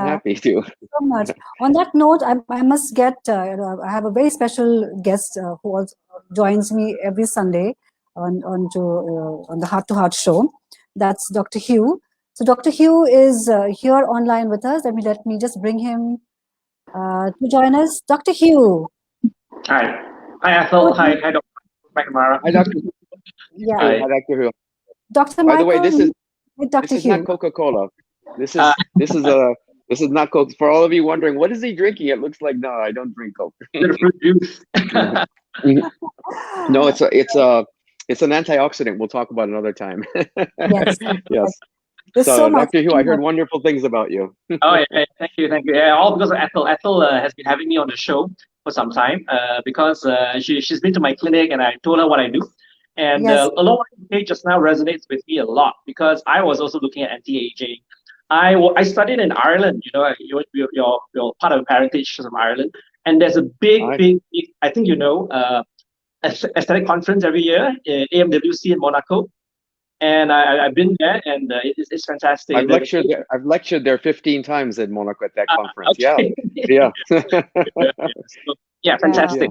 Speaker 2: happy to.
Speaker 1: So much. On that note, I must get, I have a very special guest who also joins me every Sunday on the Heart to Heart show. That's Dr. Hiit. So Dr. Hiit is here online with us. Let me just bring him to join us. Dr. Hiit.
Speaker 3: Hi. Hi, Ethel. Hi, Dr. McNamara.
Speaker 2: Hi, Dr.
Speaker 1: Yeah.
Speaker 2: Hi, Dr. Hiit.
Speaker 1: Dr.
Speaker 2: By the
Speaker 1: Michael,
Speaker 2: way, this is
Speaker 1: Dr.
Speaker 2: not Coca-Cola. This is not Coke. For all of you wondering, what is he drinking? It looks like, no, I don't drink Coke.
Speaker 3: Fruit juice.
Speaker 2: No, it's an antioxidant. We'll talk about another time.
Speaker 1: Yes.
Speaker 2: Yes.
Speaker 1: So
Speaker 2: Dr. Hiit, I heard wonderful things about you.
Speaker 3: Oh, yeah, thank you. Yeah, all because of Ethel. Ethel has been having me on the show for some time because she's been to my clinic and I told her what I do. And a lot of what you say just now resonates with me a lot because I was also looking at anti-aging. I studied in Ireland. You know, you're part of the parentage from Ireland, and there's a big, I think you know, aesthetic conference every year, AMWC in Monaco. And I've been there, and it's fantastic.
Speaker 2: I've lectured there 15 times in Monaco at that conference.
Speaker 3: Okay. Yeah, fantastic.
Speaker 1: Yeah.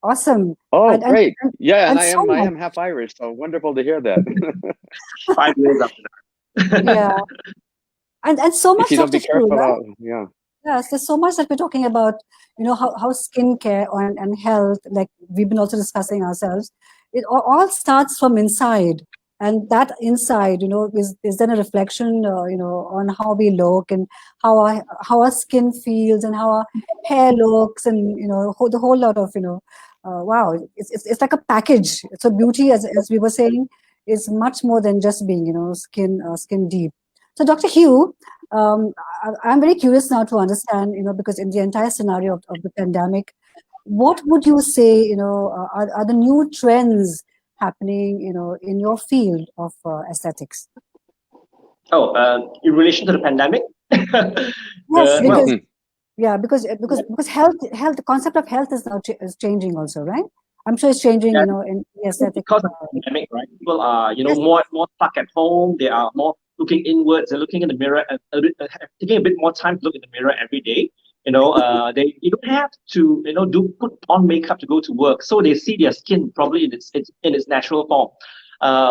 Speaker 1: Awesome.
Speaker 2: Oh, great. And I am half Irish, so wonderful to hear that.
Speaker 3: 5 years after that.
Speaker 1: Yeah. And so much
Speaker 2: if you don't be careful,
Speaker 1: right?
Speaker 2: Yes,
Speaker 1: there's so much that we're talking about, you know, how skincare and health, like we've been also discussing ourselves, it all starts from inside. And that inside, you know, is then a reflection, you know, on how we look and how our skin feels and how our hair looks, and you know, the whole lot of, you know, wow, it's like a package. So beauty, as we were saying, is much more than just being, you know, skin deep. So Dr. Hiit, I'm very curious now to understand, you know, because in the entire scenario of the pandemic, what would you say, you know, are the new trends happening, you know, in your field of aesthetics?
Speaker 3: Oh, in relation to the pandemic?
Speaker 1: Yes, because health, the concept of health is now is changing also, right? I'm sure it's changing, you know, in the aesthetic.
Speaker 3: Because of the pandemic, right? People are, you know, more stuck at home. They are more looking inwards. They're looking in the mirror, taking a bit more time to look in the mirror every day. You know, you don't have to, you know, put on makeup to go to work. So they see their skin probably in its natural form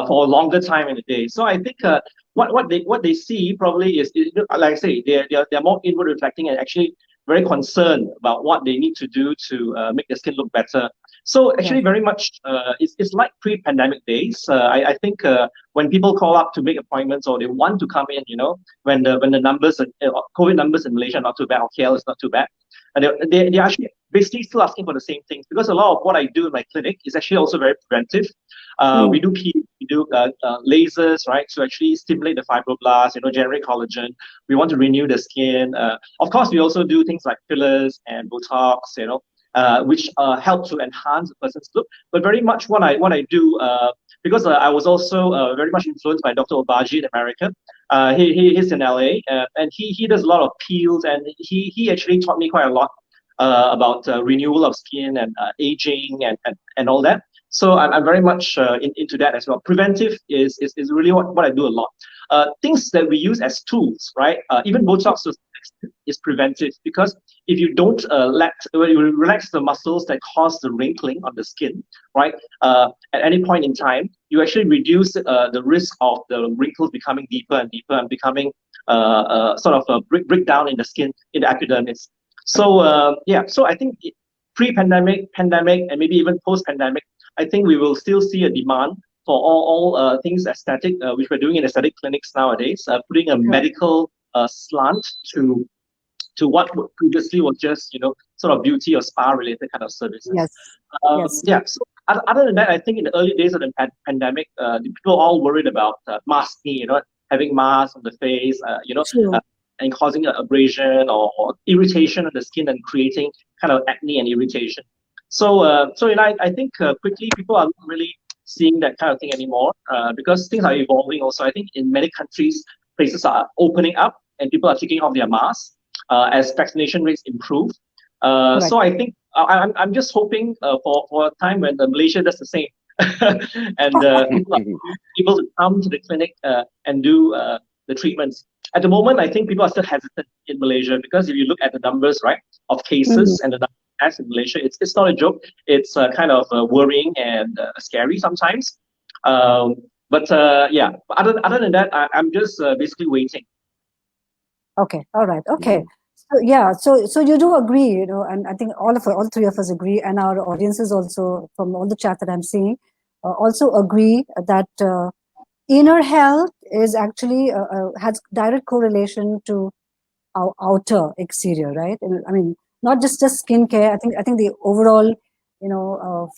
Speaker 3: for a longer time in the day. So I think what they see probably is like I say, they're more inward reflecting and actually very concerned about what they need to do to make their skin look better. So actually, very much, it's like pre-pandemic days. I think when people call up to make appointments or they want to come in, you know, when the numbers, COVID numbers in Malaysia are not too bad, or KL is not too bad, and they're actually basically still asking for the same things, because a lot of what I do in my clinic is actually also very preventive. We do lasers, right, to actually stimulate the fibroblasts, you know, generate collagen. We want to renew the skin. Of course, we also do things like fillers and Botox, you know, which help to enhance a person's look. But very much what I do, because I was also very much influenced by Dr. Obaji in America. He's in LA, and he does a lot of peels, and he actually taught me quite a lot about renewal of skin and aging and all that. So I'm very much into that as well. Preventive is really what I do a lot. Things that we use as tools, right? Even Botox is preventive, because if you don't relax the muscles that cause the wrinkling on the skin, right? At any point in time, you actually reduce the risk of the wrinkles becoming deeper and deeper and becoming sort of a breakdown in the skin, in the epidermis. So so I think pre-pandemic, pandemic, and maybe even post-pandemic, I think we will still see a demand for all things aesthetic, which we're doing in aesthetic clinics nowadays, putting a medical slant to what previously was just, sort of beauty or spa related kind of services.
Speaker 1: Yes.
Speaker 3: Yeah. So other than that, I think in the early days of the pandemic, people all worried about masking, having masks on the face, and causing abrasion or irritation on the skin and creating kind of acne and irritation. So I think quickly people are not really seeing that kind of thing anymore, because things are evolving also. I think in many countries, places are opening up and people are taking off their masks as vaccination rates improve. So I think I'm just hoping for a time when Malaysia does the same, and people are able to come to the clinic and do the treatments. At the moment, I think people are still hesitant in Malaysia, because if you look at the numbers, right, of cases and the numbers in Malaysia, it's not a joke. It's kind of worrying and scary sometimes. But other than that, I'm just basically waiting.
Speaker 1: Okay. All right. Okay. So you do agree, and I think all three of us agree, and our audiences also, from all the chat that I'm seeing, also agree that inner health is actually has direct correlation to our outer exterior, right? I mean, not just skincare. I think the overall,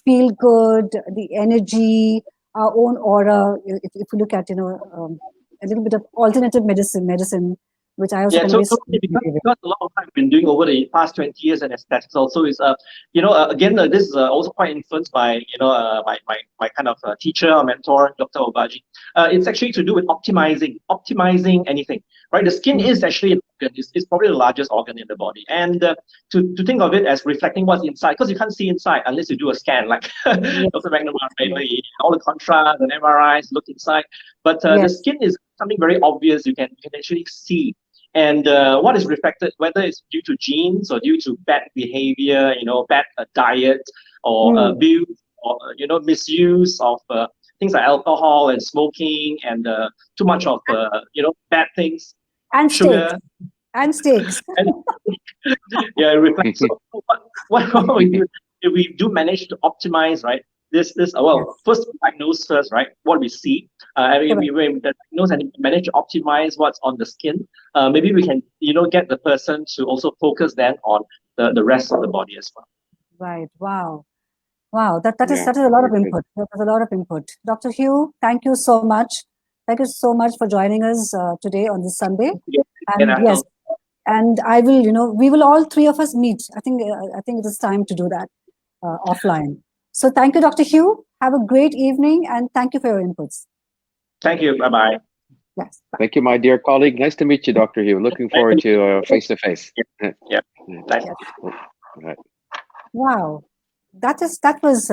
Speaker 1: feel good, the energy, our own aura. If you look at a little bit of alternative medicine, which I also
Speaker 3: because a lot of I've been doing over the past 20 years in aesthetics also is again this is also quite influenced by my kind of teacher or mentor, Dr. Obaji. It's actually to do with optimizing anything, right? The skin is actually an organ. It's probably the largest organ in the body, and to think of it as reflecting what's inside, because you can't see inside unless you do a scan, like Dr. McNamara, all the contrast and MRIs look inside, but the skin is something very obvious. You can actually see. And what is reflected, whether it's due to genes or due to bad behavior, bad diet or abuse or misuse of things like alcohol and smoking and too much of bad things
Speaker 1: and
Speaker 3: sugar
Speaker 1: steaks.
Speaker 3: Yeah, it reflects. So what we do, if we do manage to optimize, right? First diagnose first, right? What we see. We diagnose and manage to optimize what's on the skin. Maybe we can, get the person to also focus then on the rest of the body as well.
Speaker 1: Right. Wow. That is a lot of input. That is a lot of input. Dr. Hugh, thank you so much. Thank you so much for joining us today on this Sunday. And and I will, we will all three of us meet. I think it is time to do that offline. So thank you, Dr. Hugh. Have a great evening, and thank you for your inputs.
Speaker 3: Thank you. Bye-bye.
Speaker 1: Yes. Bye.
Speaker 2: Thank you, my dear colleague. Nice to meet you, Dr. Hugh. Looking forward to face-to-face.
Speaker 3: Yeah. Thanks.
Speaker 2: Right.
Speaker 1: Wow. That was,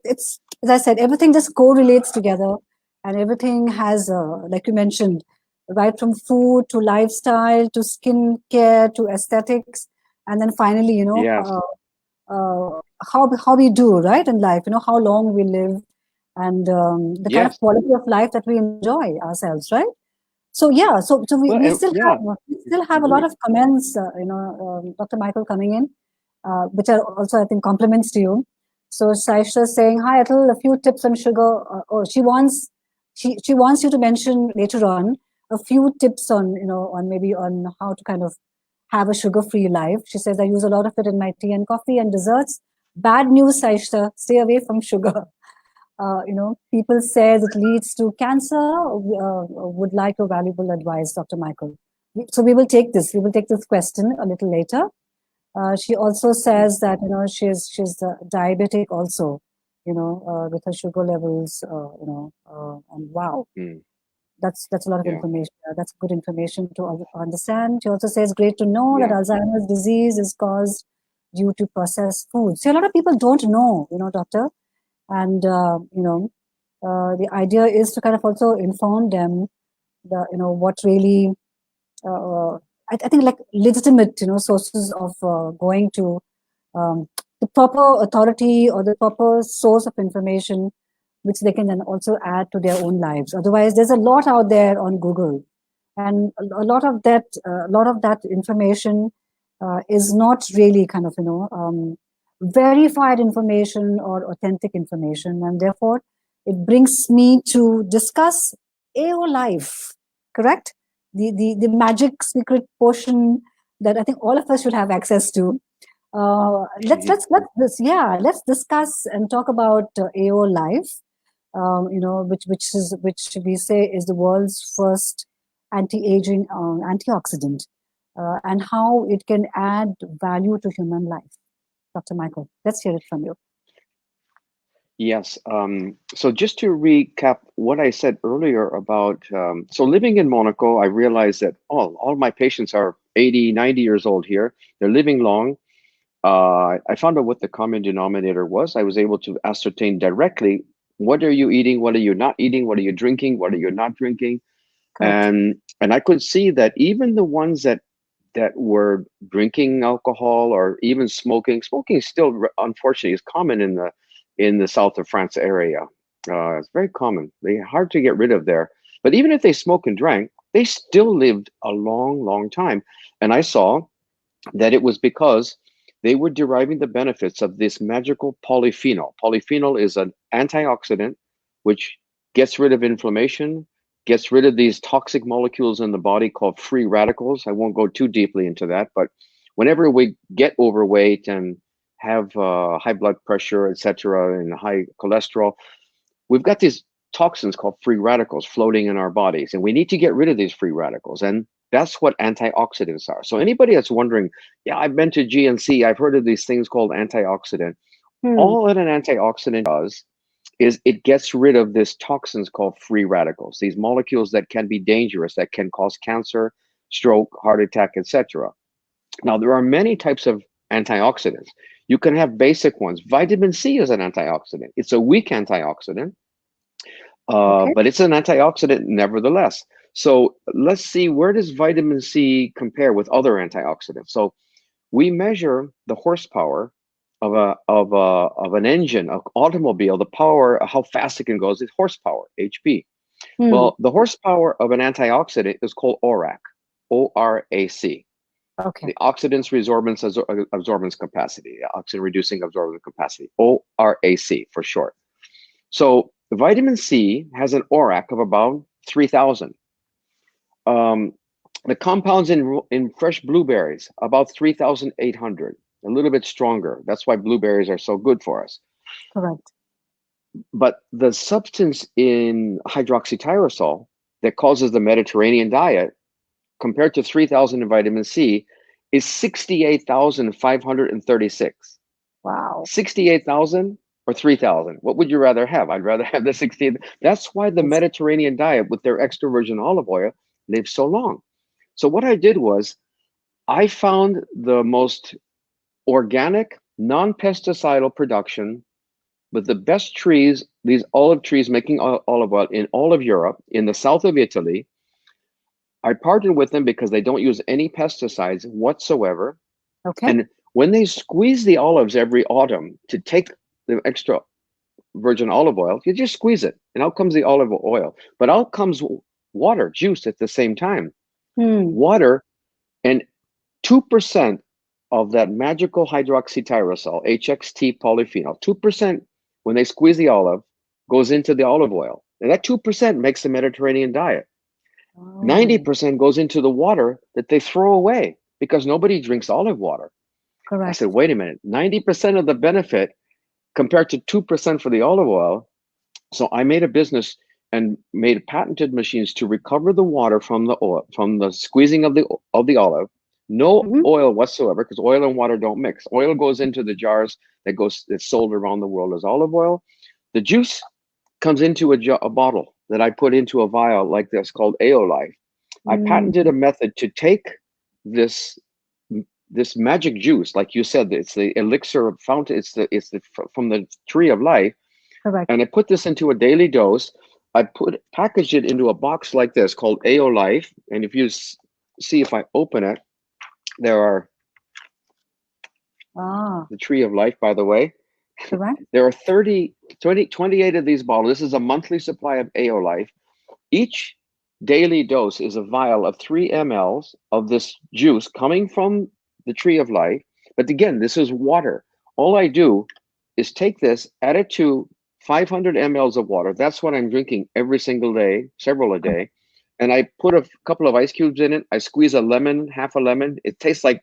Speaker 1: it's, as I said, everything just correlates together, and everything has, like you mentioned, right from food to lifestyle to skin care to aesthetics, and then finally, how we do, right, in life, how long we live, and the kind of quality of life that we enjoy ourselves, right? So we still have a lot of comments, Dr. Michael, coming in, which are also, I think, compliments to you. So Saisha is saying, hi Ethel, a few tips on sugar. She wants you to mention later on a few tips on on how to kind of have a sugar-free life. She says, I use a lot of it in my tea and coffee and desserts. Bad news, Saisha, stay away from sugar. People say it leads to cancer. Would like your valuable advice, Dr. Michael. So we will take this question a little later. She also says that she's diabetic also, with her sugar levels, and wow. That's a lot of
Speaker 2: Yeah.
Speaker 1: information. That's good information to understand. She also says, great to know that
Speaker 2: Yeah.
Speaker 1: Alzheimer's disease is caused due to processed food. So a lot of people don't know, doctor, and the idea is to kind of also inform them what really I think like legitimate sources of going to the proper authority or the proper source of information which they can then also add to their own lives. Otherwise, there's a lot out there on Google, and a lot of that information is not really kind of verified information or authentic information, and therefore it brings me to discuss AO life. Correct? The magic secret portion that I think all of us should have access to. Let's discuss and talk about AO life. Which we say is the world's first anti-aging antioxidant, and how it can add value to human life. Dr. Michael, let's hear it from you.
Speaker 2: Yes. So just to recap what I said earlier about, so living in Monaco, I realized that all my patients are 80, 90 years old here. They're living long. I found out what the common denominator was. I was able to ascertain directly, what are you eating? What are you not eating? What are you drinking? What are you not drinking?
Speaker 1: Correct.
Speaker 2: And I could see that even the ones that were drinking alcohol or even smoking still, unfortunately, is common in the south of France area. It's very common. They're hard to get rid of there. But even if they smoked and drank, they still lived a long, long time. And I saw that it was because they were deriving the benefits of this magical polyphenol. Polyphenol is an antioxidant which gets rid of inflammation, gets rid of these toxic molecules in the body called free radicals. I won't go too deeply into that, but whenever we get overweight and have high blood pressure, etc., and high cholesterol, we've got these toxins called free radicals floating in our bodies, and we need to get rid of these free radicals. And that's what antioxidants are. So anybody that's wondering, yeah, I've been to GNC, I've heard of these things called antioxidant. All that an antioxidant does is it gets rid of this toxins called free radicals, these molecules that can be dangerous, that can cause cancer, stroke, heart attack, etc. Now, there are many types of antioxidants. You can have basic ones. Vitamin C is an antioxidant. It's a weak antioxidant, but it's an antioxidant nevertheless. So let's see, where does vitamin C compare with other antioxidants? So we measure the horsepower of an engine, an automobile. The power, how fast it can go, is horsepower, HP. Well, the horsepower of an antioxidant is called ORAC, ORAC.
Speaker 1: Okay.
Speaker 2: The oxidant absorbance capacity, oxygen reducing absorbance capacity, ORAC for short. So vitamin C has an ORAC of about 3,000. The compounds in fresh blueberries, about 3,800, a little bit stronger. That's why blueberries are so good for us.
Speaker 1: Correct.
Speaker 2: But the substance in hydroxytyrosol that causes the Mediterranean diet, compared to 3,000 in vitamin C, is 68,536.
Speaker 1: Wow.
Speaker 2: 68,000 or 3,000? What would you rather have? I'd rather have the 68. That's why the Mediterranean diet with their extra virgin olive oil lives so long. So what I did was I found the most organic, non-pesticidal production with the best trees, these olive trees making olive oil in all of Europe, in the south of Italy. I partnered with them because they don't use any pesticides whatsoever.
Speaker 1: Okay.
Speaker 2: And when they squeeze the olives every autumn to take the extra virgin olive oil, you just squeeze it and out comes the olive oil. But out comes water, juice at the same time. Water and 2% of that magical hydroxytyrosol, HXT polyphenol, 2% when they squeeze the olive goes into the olive oil. And that 2% makes the Mediterranean diet. 90% goes into the water that they throw away because nobody drinks olive water.
Speaker 1: Correct.
Speaker 2: I said, wait a minute, 90% of the benefit compared to 2% for the olive oil. So I made a business and made patented machines to recover the water from the oil, from the squeezing of the olive. No oil whatsoever, because oil and water don't mix. Oil goes into the jars that's sold around the world as olive oil. The juice comes into a bottle. that I put into a vial like this called Aolife. I patented a method to take this this magic juice, like you said, it's the elixir of fountain, it's the from the tree of life.
Speaker 1: Correct.
Speaker 2: And I put this into a daily dose. I packaged it into a box like this called Aolife. And if you see, if I open it, there are the tree of life, by the way.
Speaker 1: Correct.
Speaker 2: There are 28 of these bottles. This is a monthly supply of Aolife. Each daily dose is a vial of 3 mLs of this juice coming from the tree of life. But again, this is water. All I do is take this, add it to 500 mLs of water. That's what I'm drinking every single day, several a day. And I put a couple of ice cubes in it. I squeeze a lemon, half a lemon. It tastes like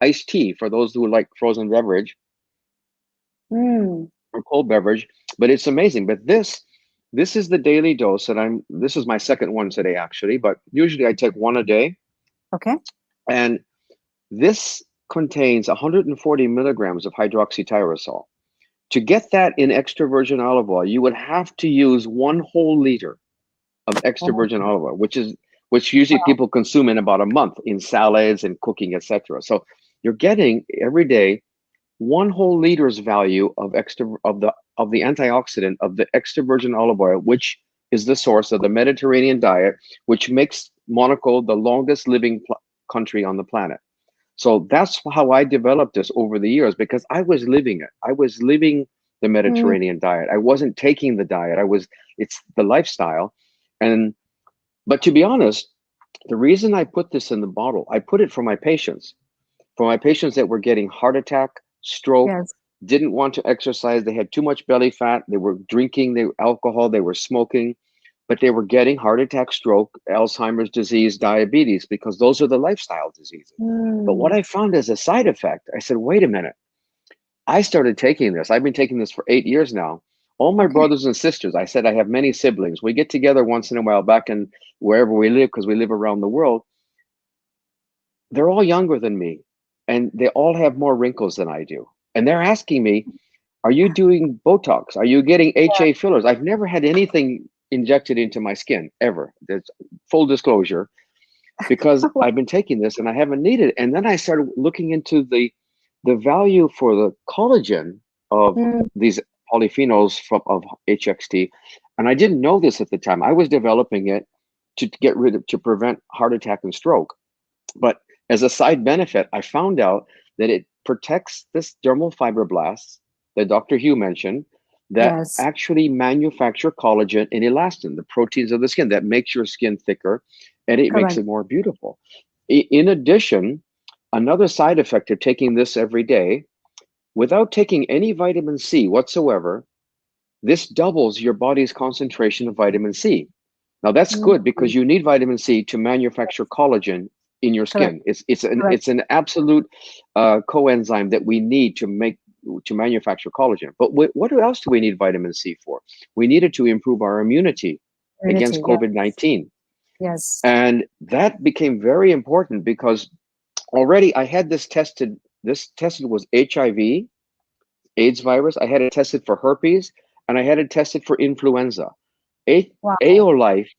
Speaker 2: iced tea for those who like frozen beverage or cold beverage. But it's amazing. But this is the daily dose that this is my second one today, actually. But usually I take one a day.
Speaker 1: Okay.
Speaker 2: And this contains 140 milligrams of hydroxytyrosol. To get that in extra virgin olive oil, you would have to use 1 whole liter of extra virgin olive oil, which usually people consume in about a month in salads and cooking, etc. So you're getting every day 1 whole liter's value of the antioxidant of the extra virgin olive oil, which is the source of the Mediterranean diet, which makes Monaco the longest living country on the planet. So that's how I developed this over the years, because I was living it. I was living the Mediterranean diet. I wasn't taking the diet. It's the lifestyle. But to be honest, the reason I put this in the bottle, I put it for my patients that were getting heart attack, stroke, didn't want to exercise. They had too much belly fat. They were drinking alcohol. They were smoking, but they were getting heart attack, stroke, Alzheimer's disease, diabetes, because those are the lifestyle diseases. But what I found as a side effect, I said, wait a minute. I started taking this. I've been taking this for 8 years now. All my brothers and sisters, I said I have many siblings. We get together once in a while back in wherever we live, because we live around the world. They're all younger than me, and they all have more wrinkles than I do. And they're asking me, are you doing Botox? Are you getting HA fillers? I've never had anything injected into my skin, ever. That's full disclosure, because I've been taking this and I haven't needed it. And then I started looking into the value for the collagen of these polyphenols of HXT. And I didn't know this at the time. I was developing it to prevent heart attack and stroke. But as a side benefit, I found out that it protects this dermal fibroblasts that Dr. Hugh mentioned that actually manufacture collagen and elastin, the proteins of the skin that makes your skin thicker, and it makes it more beautiful. In addition, another side effect of taking this every day, without taking any vitamin C whatsoever, this doubles your body's concentration of vitamin C. Now that's good, because you need vitamin C to manufacture collagen in your skin. It's an absolute coenzyme that we need to manufacture collagen. But what else do we need vitamin C for? We need it to improve our immunity against COVID-19.
Speaker 1: Yes.
Speaker 2: And that became very important, because already I had this tested. This tested was HIV, AIDS virus. I had it tested for herpes, and I had it tested for influenza. Aolife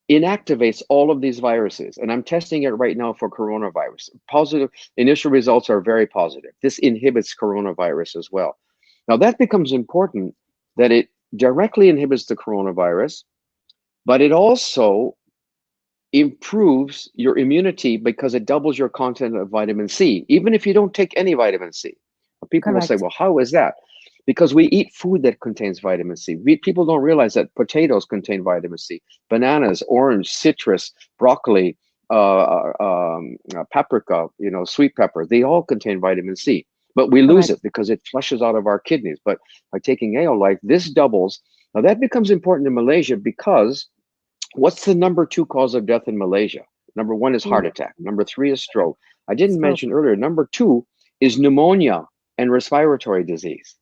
Speaker 2: inactivates all of these viruses, and I'm testing it right now for coronavirus. Positive initial results are very positive. This inhibits coronavirus as well. Now that becomes important, that it directly inhibits the coronavirus, but it also improves your immunity because it doubles your content of vitamin C, even if you don't take any vitamin C. People will say, well, how is that? Because we eat food that contains vitamin C. People don't realize that potatoes contain vitamin C, bananas, orange, citrus, broccoli, paprika, sweet pepper, they all contain vitamin C. But we lose it because it flushes out of our kidneys. But by taking Aolife, this doubles. Now that becomes important in Malaysia, because what's the number 2 cause of death in Malaysia? Number 1 is heart attack. Number 3 is stroke. I didn't mention earlier, number 2 is pneumonia and respiratory disease.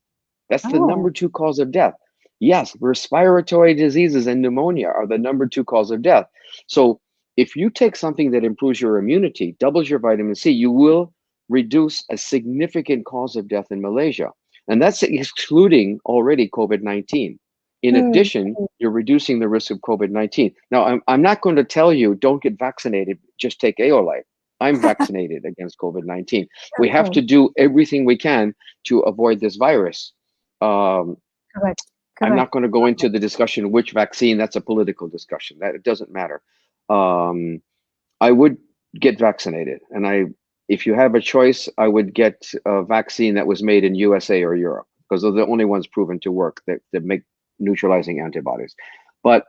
Speaker 2: That's the number 2 cause of death. Yes, respiratory diseases and pneumonia are the number 2 cause of death. So if you take something that improves your immunity, doubles your vitamin C, you will reduce a significant cause of death in Malaysia. And that's excluding already COVID-19. In addition, you're reducing the risk of COVID-19. Now, I'm not going to tell you don't get vaccinated, just take Aolite. I'm vaccinated against COVID-19. We have to do everything we can to avoid this virus.
Speaker 1: Correct.
Speaker 2: I'm not going to go into the discussion which vaccine. That's a political discussion. That it doesn't matter. I would get vaccinated, and if you have a choice, I would get a vaccine that was made in USA or Europe, because they're the only ones proven to work that make neutralizing antibodies. But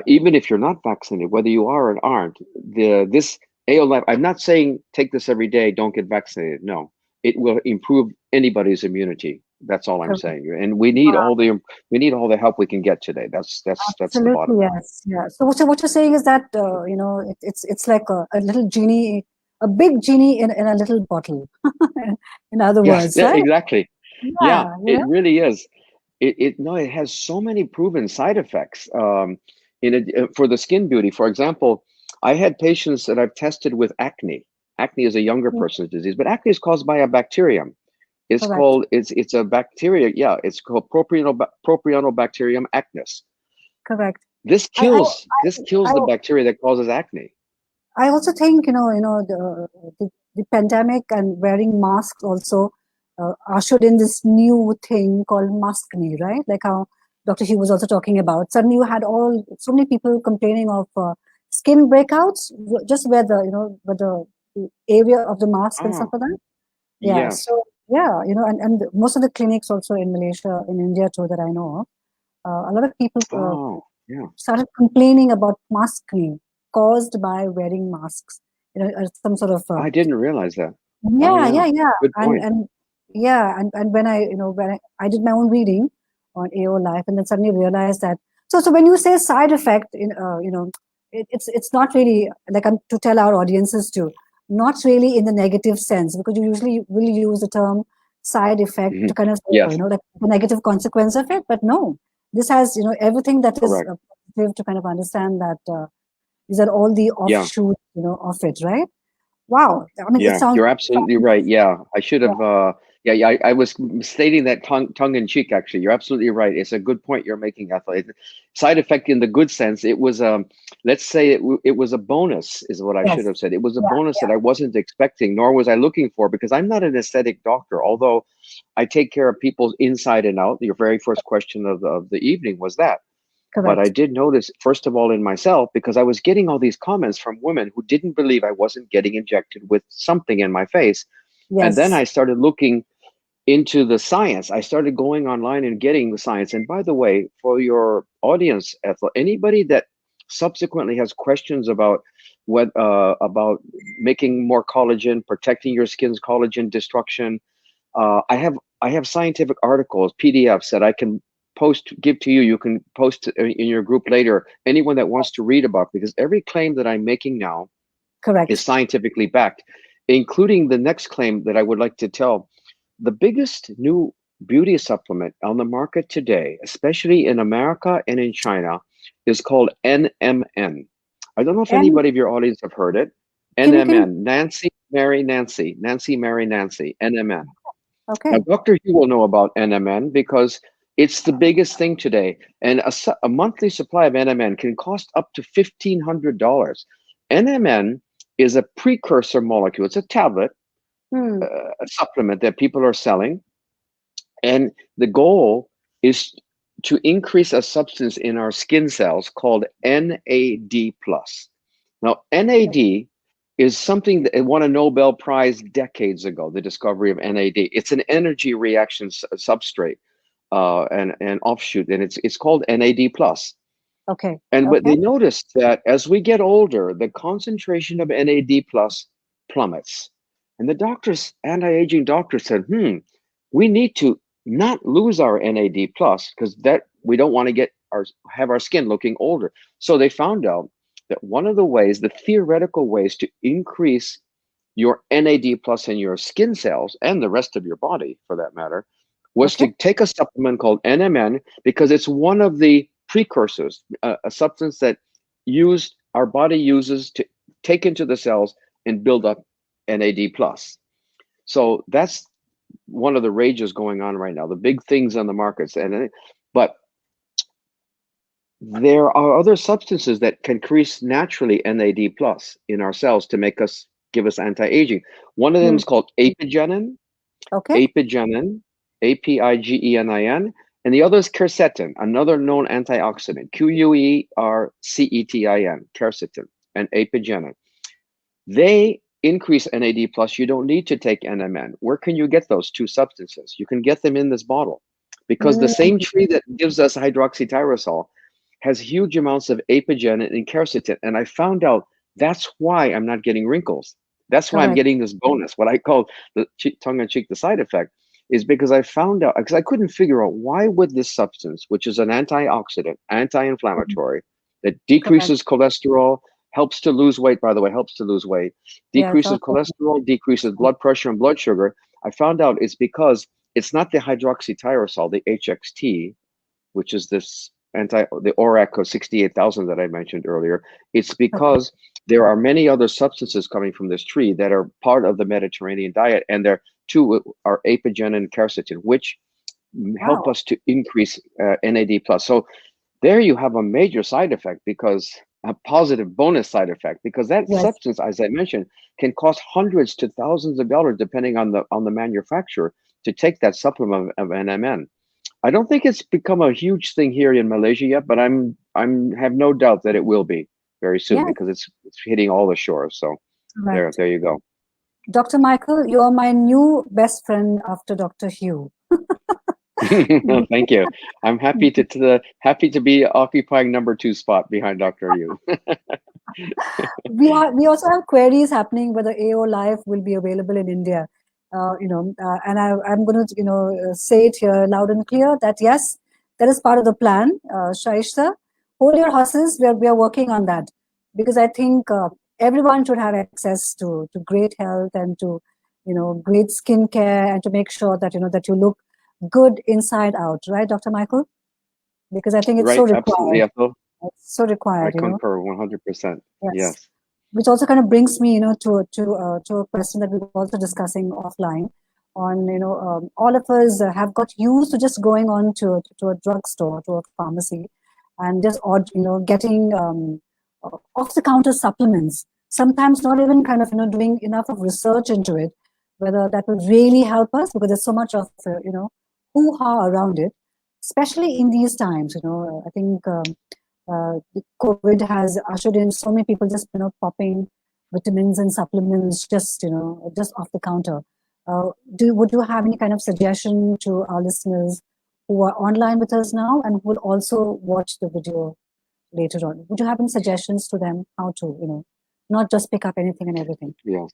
Speaker 2: even if you're not vaccinated, whether you are or aren't, this Aolite, I'm not saying take this every day, don't get vaccinated. No, it will improve anybody's immunity. That's all I'm saying. And we need all the help we can get today. That's the bottom line.
Speaker 1: Yes, yeah. So what you're saying is that it's like a little genie, a big genie in a little bottle. In other words, right?
Speaker 2: Exactly. Yeah,
Speaker 1: yeah.
Speaker 2: it really is. It has so many proven side effects. For the skin beauty, for example, I had patients that I've tested with acne. Acne is a younger person's disease, but acne is caused by a bacterium. It's called it's a bacteria. Yeah, it's called Propionibacterium acnes.
Speaker 1: Correct.
Speaker 2: This kills the bacteria that causes acne.
Speaker 1: I also think the pandemic and wearing masks also ushered in this new thing called maskne, right? Like how Dr. Hugh was also talking about. Suddenly you had so many people complaining of skin breakouts just where the area of the mask and stuff like that. Yeah.
Speaker 2: Yes.
Speaker 1: So yeah, and most of the clinics also in Malaysia, in India too, that I know of, a lot of people started complaining about maskne caused by wearing masks. Some sort of.
Speaker 2: I didn't realize that.
Speaker 1: Yeah.
Speaker 2: Good point.
Speaker 1: And when I did my own reading on AO Life, and then suddenly realized that. So when you say side effect, it's not really like to tell our audiences to, not really in the negative sense, because you usually will use the term side effect to kind of say, like the negative consequence of it. But no, this has everything that is positive to kind of understand that these are all the offshoots of it, right? Wow. I mean, it sounds.
Speaker 2: You're absolutely right. Yeah, I should have. I was stating that tongue in cheek. Actually, you're absolutely right. It's a good point you're making, Ethel. Side effect in the good sense. It was let's say it was a bonus, is what I should have said. It was a bonus that I wasn't expecting, nor was I looking for, because I'm not an aesthetic doctor. Although I take care of people's inside and out. Your very first question of the evening was that.
Speaker 1: Correct.
Speaker 2: But I did notice, first of all, in myself, because I was getting all these comments from women who didn't believe I wasn't getting injected with something in my face.
Speaker 1: Yes.
Speaker 2: And then I started looking into the science. I started going online and getting the science. And by the way, for your audience, Ethel, anybody that subsequently has questions about about making more collagen, protecting your skin's collagen destruction, I have scientific articles, PDFs that I can give to you. You can post in your group later. Anyone that wants to read about, because every claim that I'm making now is scientifically backed, including the next claim that I would like to tell. The biggest new beauty supplement on the market today, especially in America and in China, is called NMN. I don't know if anybody of your audience have heard it. NMN, Nancy, Mary, Nancy, NMN.
Speaker 1: Okay.
Speaker 2: Now, Dr. Hugh will know about NMN because it's the biggest thing today. And a monthly supply of NMN can cost up to $1,500. NMN is a precursor molecule. It's a tablet, a supplement that people are selling. And the goal is to increase a substance in our skin cells called NAD+. Now, NAD is something that won a Nobel Prize decades ago, the discovery of NAD. It's an energy reaction substrate and offshoot, and it's called NAD+.
Speaker 1: Okay.
Speaker 2: And what they noticed that as we get older, the concentration of NAD+ plummets. And the doctors, anti-aging doctors said, we need to not lose our NAD+, because that we don't want to have our skin looking older. So they found out that one of the ways, the theoretical ways to increase your NAD+ in your skin cells and the rest of your body, for that matter, was to take a supplement called NMN, because it's one of the precursors, a substance that our body uses to take into the cells and build up NAD+. So that's one of the rages going on right now, the big things on the markets. But there are other substances that can increase naturally NAD plus in our cells to give us anti-aging. One of them
Speaker 1: Hmm.
Speaker 2: is called Apigenin,
Speaker 1: Okay.
Speaker 2: Apigenin, Apigenin, and the other is quercetin, another known antioxidant, Quercetin, quercetin, and Apigenin. They increase NAD plus. You don't need to take NMN. Where can you get those two substances? You can get them in this bottle because the same
Speaker 1: Mm,
Speaker 2: tree that gives us hydroxytyrosol has huge amounts of apigenin and quercetin. And I found out that's why I'm not getting wrinkles. That's why I'm
Speaker 1: correct.
Speaker 2: getting this bonus. What I call the tongue-in-cheek, the side effect, is because I found out, because I couldn't figure out why would this substance, which is an antioxidant,
Speaker 1: Mhm.
Speaker 2: anti-inflammatory, that
Speaker 1: Correct.
Speaker 2: decreases cholesterol, helps to lose weight, by the way, helps to lose weight,
Speaker 1: Yes,
Speaker 2: decreases
Speaker 1: also.
Speaker 2: cholesterol, decreases blood pressure and blood sugar. I found out it's because it's not the hydroxytyrosol, the HXT, which is the ORAC of 68,000 that I mentioned earlier. It's
Speaker 1: Correct.
Speaker 2: because there are many other substances coming from this tree that are part of the Mediterranean diet, and there two are apigenin and quercetin, which help
Speaker 1: Wow.
Speaker 2: us to increase NAD plus. So there you have a major side effect, because a positive bonus side effect, because that
Speaker 1: Yes.
Speaker 2: substance, as I mentioned, can cost hundreds to thousands of dollars depending on the manufacturer to take that supplement of NMN. I don't think it's become a huge thing here in Malaysia yet, but I'm have no doubt that it will be very soon,
Speaker 1: Yes.
Speaker 2: because it's hitting all the shores. So
Speaker 1: Correct.
Speaker 2: there you go.
Speaker 1: Dr. Michael, you're my new best friend after Dr. Hugh.
Speaker 2: Thank you. I'm happy to be occupying number 2 spot behind Dr. Yu.
Speaker 1: We also have queries happening whether AO Life will be available in India. And I'm going to say it here loud and clear that yes, that is part of the plan. Shaishta, hold your horses. We are working on that because I think everyone should have access to great health and to great skincare and to make sure that that you look good inside out, right, Dr. Michael? Because I think it's so
Speaker 2: Right, absolutely,
Speaker 1: required.
Speaker 2: Ethel.
Speaker 1: It's so
Speaker 2: I
Speaker 1: required.
Speaker 2: concur 100%.
Speaker 1: Yes.
Speaker 2: Yes.
Speaker 1: Which also kind of brings me, to a question that we were also discussing offline on, all of us have got used to just going on to a drugstore, to a pharmacy, and just getting off-the-counter supplements. Sometimes not even kind of doing enough of research into it, whether that will really help us because there's so much of hoo-ha around it, especially in these times. I think. COVID has ushered in so many people just popping vitamins and supplements just off the counter. Would you have any kind of suggestion to our listeners who are online with us now and who will also watch the video later on? Would you have any suggestions to them how to not just pick up anything and everything?
Speaker 2: Yes.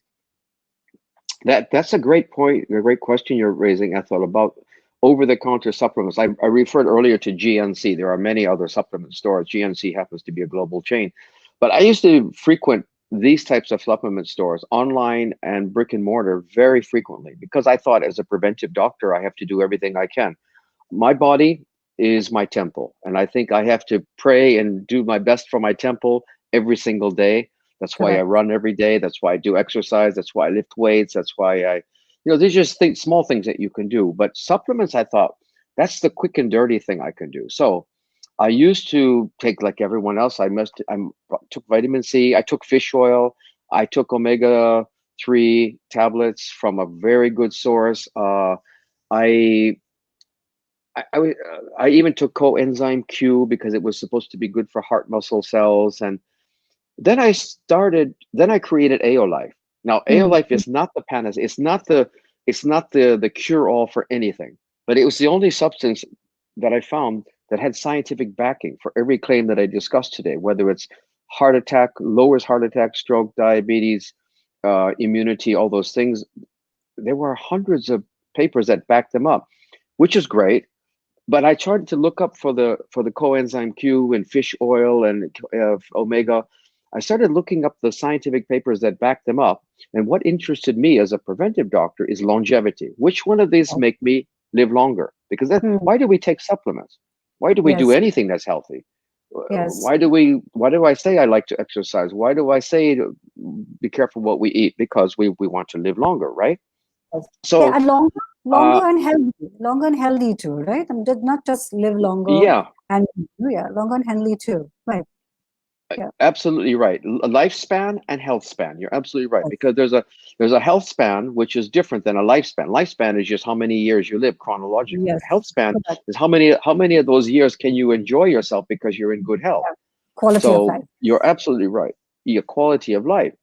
Speaker 2: That's a great point, a great question you're raising, Ethel, about over-the-counter supplements. I referred earlier to GNC. There are many other supplement stores. GNC happens to be a global chain. But I used to frequent these types of supplement stores, online and brick and mortar, very frequently, because I thought as a preventive doctor, I have to do everything I can. My body is my temple, and I think I have to pray and do my best for my temple every single day. That's why I
Speaker 1: Correct.
Speaker 2: run every day. That's why I do exercise. That's why I lift weights. That's why there's just small things that you can do. But supplements, I thought that's the quick and dirty thing I can do. So I used to take, like everyone else. I took vitamin C. I took fish oil. I took omega-3 tablets from a very good source. I I even took coenzyme Q because it was supposed to be good for heart muscle cells. And then I created AO Life. Now, AO
Speaker 1: Mm.
Speaker 2: Life is not the panacea. It's not the cure all for anything, but it was the only substance that I found that had scientific backing for every claim that I discussed today, whether it's heart attack, lowers heart attack, stroke, diabetes, immunity, all those things. There were hundreds of papers that backed them up, which is great. But I tried to look up for the coenzyme Q and fish oil and omega. I started looking up the scientific papers that back them up. And what interested me as a preventive doctor is longevity. Which one of these make me live longer? Because
Speaker 1: Mm.
Speaker 2: why do we take supplements? Why do we do
Speaker 1: Yes.
Speaker 2: anything that's healthy?
Speaker 1: Yes.
Speaker 2: Why do I say I like to exercise? Why do I say be careful what we eat? Because we want to live longer, right?
Speaker 1: Yes. Yeah.
Speaker 2: So
Speaker 1: And longer. longer and healthy too, right? I'm just not just live longer
Speaker 2: Yeah,
Speaker 1: and yeah, longer and healthy too, right? Yeah.
Speaker 2: absolutely right. Lifespan and health span. You're absolutely right,
Speaker 1: Yes.
Speaker 2: because there's a health span which is different than a lifespan. Lifespan is just how many years you live chronologically.
Speaker 1: Yes.
Speaker 2: The health span
Speaker 1: Correct.
Speaker 2: is how many of those years can you enjoy yourself because you're in good health.
Speaker 1: Yeah. Quality of
Speaker 2: So
Speaker 1: life.
Speaker 2: you're absolutely right. Your quality of life.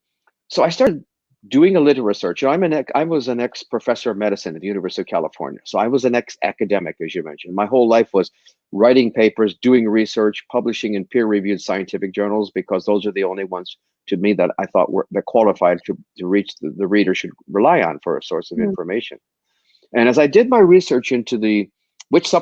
Speaker 2: So I started doing a little research. I was an ex-professor of medicine at the University of California. So I was an ex-academic, as you mentioned. My whole life was writing papers, doing research, publishing in peer-reviewed scientific journals, because those are the only ones to me that I thought were that qualified to reach the reader should rely on for a source of
Speaker 1: Mm.
Speaker 2: information. And as I did my research into which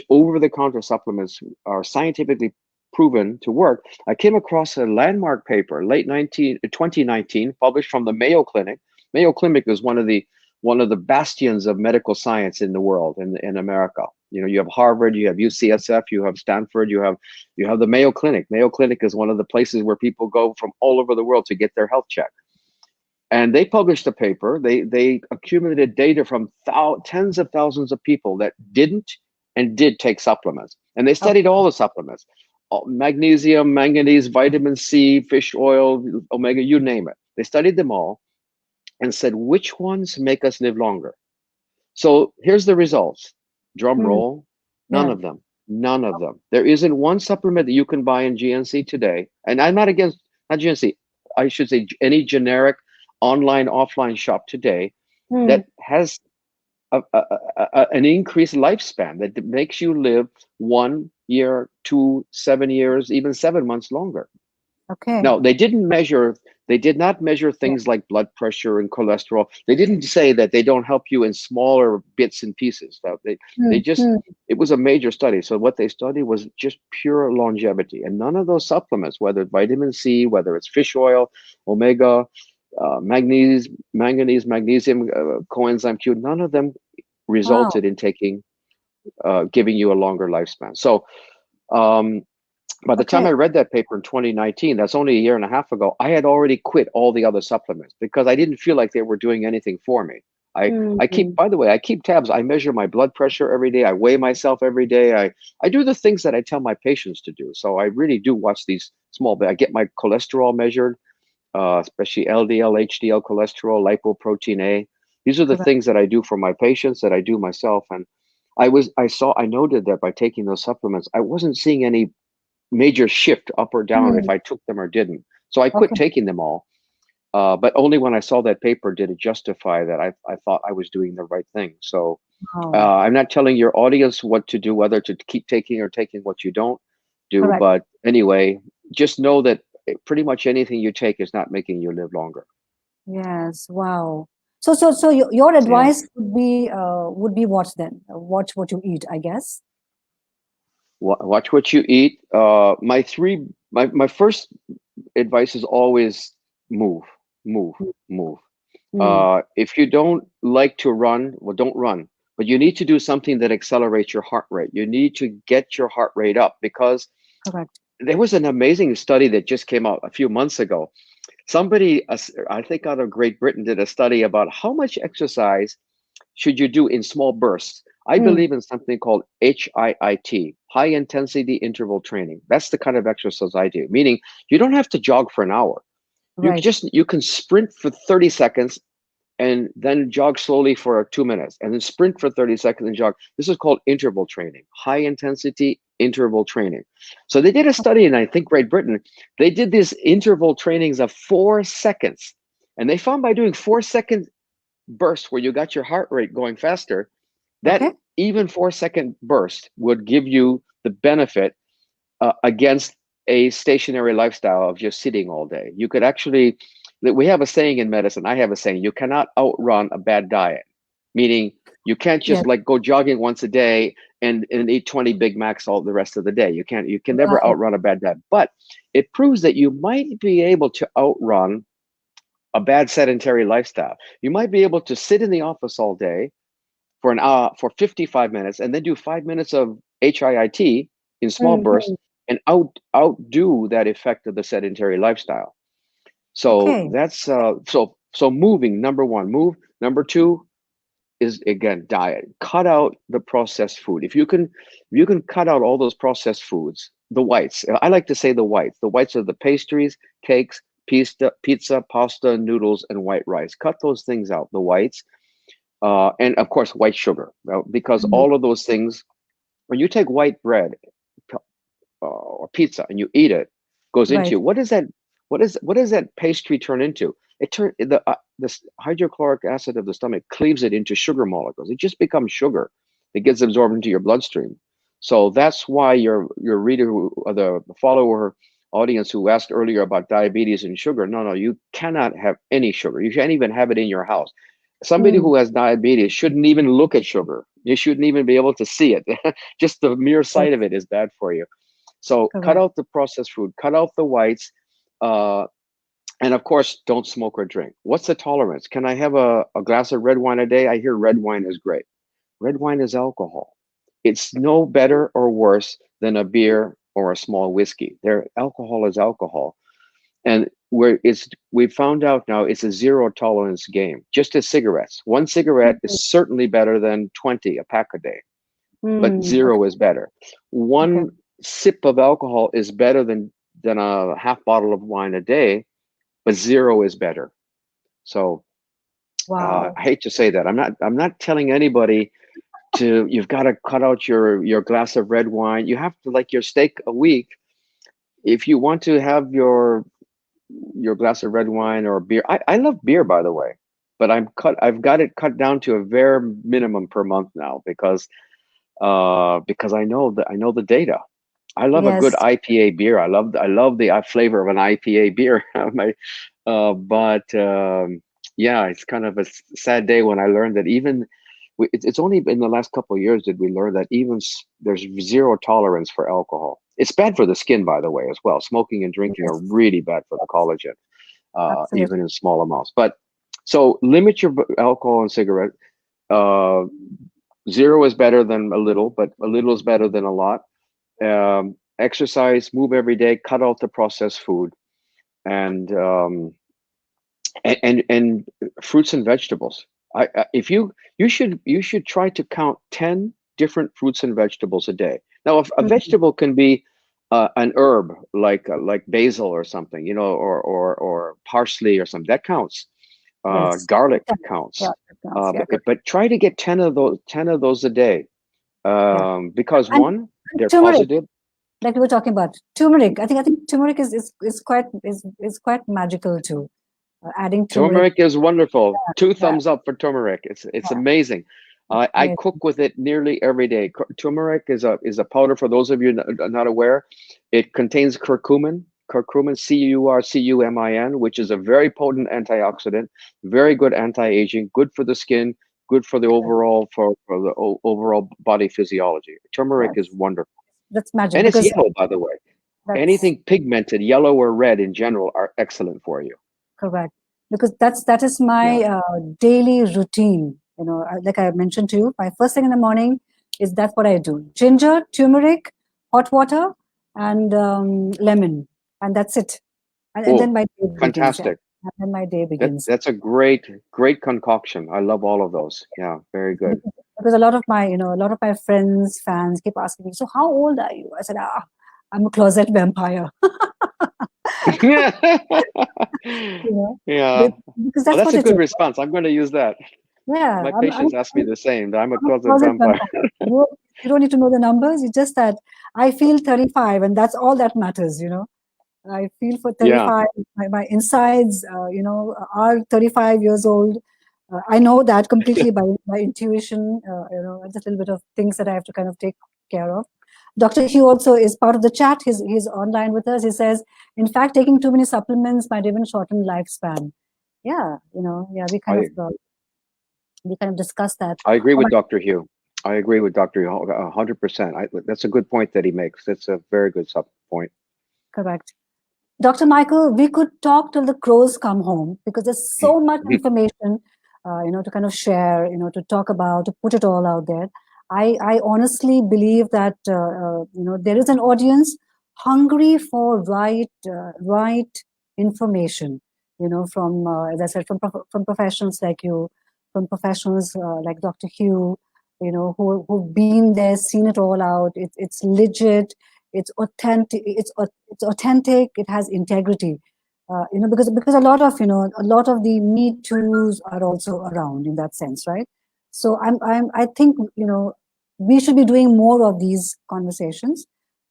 Speaker 2: over-the-counter supplements are scientifically proven to work, I came across a landmark paper, 2019, published from the Mayo Clinic. Mayo Clinic is one of the bastions of medical science in the world, in America. You have Harvard, you have UCSF, you have Stanford, you have the Mayo Clinic. Mayo Clinic is one of the places where people go from all over the world to get their health check. And they published a paper. They accumulated data from tens of thousands of people that didn't and did take supplements, and they studied all the supplements: magnesium, manganese, vitamin C, fish oil, omega, you name it. They studied them all and said, which ones make us live longer? So here's the results. Drum
Speaker 1: Mm.
Speaker 2: roll. None
Speaker 1: Yeah.
Speaker 2: of them. None of them. There isn't one supplement that you can buy in GNC today. And I'm not against, not GNC, I should say any generic online, offline shop today
Speaker 1: Mm.
Speaker 2: that has an increased lifespan that makes you live 1 year, 2, 7 years, even 7 months longer.
Speaker 1: Okay.
Speaker 2: Now, they did not measure
Speaker 1: Yeah.
Speaker 2: things like blood pressure and cholesterol. They didn't say that they don't help you in smaller bits and pieces. They
Speaker 1: Mm.
Speaker 2: just,
Speaker 1: Mm.
Speaker 2: it was a major study. So what they studied was just pure longevity. And none of those supplements, whether it's vitamin C, whether it's fish oil, omega, manganese, magnesium, coenzyme Q, none of them
Speaker 1: Wow.
Speaker 2: resulted in giving you a longer lifespan. So by the time
Speaker 1: Okay.
Speaker 2: I read that paper in 2019, that's only a year and a half ago, I had already quit all the other supplements because I didn't feel like they were doing anything for me. I keep,
Speaker 1: Mm.
Speaker 2: by the way, I keep tabs. I measure my blood pressure every day. I weigh myself every day. I do the things that I tell my patients to do. So I really do watch these I get my cholesterol measured, especially LDL, HDL cholesterol, lipoprotein A. These are the
Speaker 1: Correct.
Speaker 2: things that I do for my patients that I do myself. And I noted that by taking those supplements, I wasn't seeing any major shift up or down if
Speaker 1: Mm.
Speaker 2: I took them or didn't. So I quit
Speaker 1: Okay.
Speaker 2: taking them all. But only when I saw that paper did it justify that I thought I was doing the right thing. So
Speaker 1: Wow.
Speaker 2: I'm not telling your audience what to do, whether to keep taking or taking what you don't do.
Speaker 1: Correct.
Speaker 2: But anyway, just know that pretty much anything you take is not making you live longer.
Speaker 1: Yes. Wow. So your
Speaker 2: Yeah.
Speaker 1: advice would be what then? Watch what you eat, I guess.
Speaker 2: Watch what you eat. My first advice is always move, move, move.
Speaker 1: Mm.
Speaker 2: If you don't like to run, well, don't run. But you need to do something that accelerates your heart rate. You need to get your heart rate up, because
Speaker 1: Correct.
Speaker 2: there was an amazing study that just came out a few months ago. Somebody, I think out of Great Britain, did a study about how much exercise should you do in small bursts. I
Speaker 1: Mm.
Speaker 2: believe in something called HIIT, high intensity interval training. That's the kind of exercise I do, meaning you don't have to jog for an hour.
Speaker 1: Right.
Speaker 2: You can sprint for 30 seconds and then jog slowly for 2 minutes, and then sprint for 30 seconds and jog. This is called interval training, high intensity interval training. So they did a study in, I think, Great Britain. They did these interval trainings of 4 seconds, and they found by doing 4 second bursts where you got your heart rate going faster, that
Speaker 1: Okay.
Speaker 2: even 4 second burst would give you the benefit against a stationary lifestyle of just sitting all day. You could actually, we have a saying in medicine, I have a saying, you cannot outrun a bad diet, meaning you can't
Speaker 1: Yes.
Speaker 2: just like go jogging once a day and eat 20 Big Macs all the rest of the day. You can never
Speaker 1: Right.
Speaker 2: outrun a bad diet, but it proves that you might be able to outrun a bad sedentary lifestyle. You might be able to sit in the office all day for an hour, for 55 minutes, and then do 5 minutes of HIIT in small bursts
Speaker 1: Mhm.
Speaker 2: and outdo that effect of the sedentary lifestyle. So
Speaker 1: Okay.
Speaker 2: that's so moving, number one, move. Number two, is again diet. Cut out the processed food. If you can cut out all those processed foods, the whites. I like to say the whites. The whites are the pastries, cakes, pizza, pasta, noodles, and white rice. Cut those things out. The whites, and of course white sugar, because all of those things. When you take white bread or pizza and you eat it, goes into
Speaker 1: Right.
Speaker 2: you. What is that? What does that pastry turn into? It turn the hydrochloric acid of the stomach cleaves it into sugar molecules. It just becomes sugar. It gets absorbed into your bloodstream. So that's why your reader, the follower audience who asked earlier about diabetes and sugar, no, you cannot have any sugar. You can't even have it in your house. Somebody who has diabetes shouldn't even look at sugar. You shouldn't even be able to see it. Just the mere sight of it is bad for you. So cut out the processed food, cut out the whites, and of course, don't smoke or drink. What's the tolerance? Can I have a glass of red wine a day? I hear red wine is great. Red wine is alcohol. It's no better or worse than a beer or a small whiskey. Alcohol is alcohol. And we found out now it's a zero tolerance game, just as cigarettes. One cigarette is certainly better than 20, a pack a day, but zero is better. One sip of alcohol is better than a half bottle of wine a day, but zero is better. So I hate to say that. I'm not telling anybody you've got to cut out your glass of red wine. You have to, like your steak a week. If you want to have your glass of red wine or beer. I love beer, by the way, but I've got it cut down to a bare minimum per month now because I know the data. I love a good IPA beer. I love the flavor of an IPA beer. Yeah, it's kind of a sad day when I learned that it's only in the last couple of years did we learn that there's zero tolerance for alcohol. It's bad for the skin, by the way, as well. Smoking and drinking are really bad for the collagen, even in small amounts. But so limit your alcohol and cigarette. Zero is better than a little, but a little is better than a lot. Exercise, move every day, cut out the processed food, and fruits and vegetables. You should try to count 10 different fruits and vegetables a day. Now, if a vegetable can be an herb like basil or something, or parsley or something, that counts. Garlic counts. But try to get 10 of those a day, because they're
Speaker 1: turmeric,
Speaker 2: positive.
Speaker 1: like we were talking about turmeric. I think turmeric is quite magical too. Adding
Speaker 2: turmeric is wonderful. 2 thumbs up for turmeric. It's amazing. I cook with it nearly every day. Turmeric is a powder. For those of you not aware, it contains curcumin, curcumin, which is a very potent antioxidant, very good anti-aging, good for the skin, good for the overall overall body physiology. Turmeric is wonderful.
Speaker 1: That's magic.
Speaker 2: And it's yellow, by the way. Anything pigmented, yellow or red in general, are excellent for you.
Speaker 1: Correct. Because that is my daily routine. Like I mentioned to you, my first thing in the morning is that's what I do. Ginger, turmeric, hot water, and lemon, and that's it. And then my day begins.
Speaker 2: Fantastic.
Speaker 1: And then my day begins.
Speaker 2: That's a great concoction. I love all of those. Yeah, very good.
Speaker 1: Because a lot of my friends, fans keep asking me, so how old are you? I said, I'm a closet vampire.
Speaker 2: Yeah.
Speaker 1: Because
Speaker 2: that's a good response. I'm going to use that.
Speaker 1: Yeah.
Speaker 2: My patients ask me the same. I'm a closet vampire.
Speaker 1: You don't need to know the numbers. It's just that I feel 35, and that's all that matters. I feel for 35. My insides, are 35 years old. I know that completely by intuition. Just a little bit of things that I have to kind of take care of. Dr. Hugh also is part of the chat. He's online with us. He says, in fact, taking too many supplements might even shorten lifespan. Yeah, we kind of discussed that.
Speaker 2: I agree with Dr. Hugh. 100%. That's a good point that he makes. That's a very good point.
Speaker 1: Correct. Dr. Michael, we could talk till the crows come home because there's so much information, to kind of share, to talk about, to put it all out there. I honestly believe that there is an audience hungry for right information. From as I said, from professionals like you, from professionals like Dr. Hugh, who've been there, seen it all out. It's legit, it's authentic, it's authentic, it has integrity. Because a lot of the Me Too's are also around in that sense, right? So I think we should be doing more of these conversations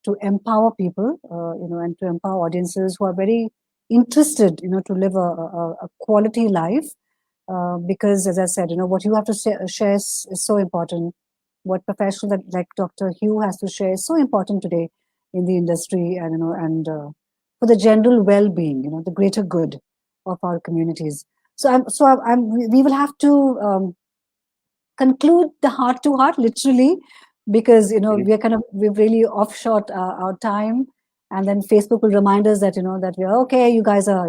Speaker 1: to empower people, and to empower audiences who are very interested, to live a quality life. Because, as I said, what you have to share is so important. What professional like Dr. Hugh has to share is so important today in the industry, and for the general well-being, the greater good of our communities. We will have to conclude the heart to heart, literally, because we've really offshot our time, and then Facebook will remind us that that we are okay. You guys are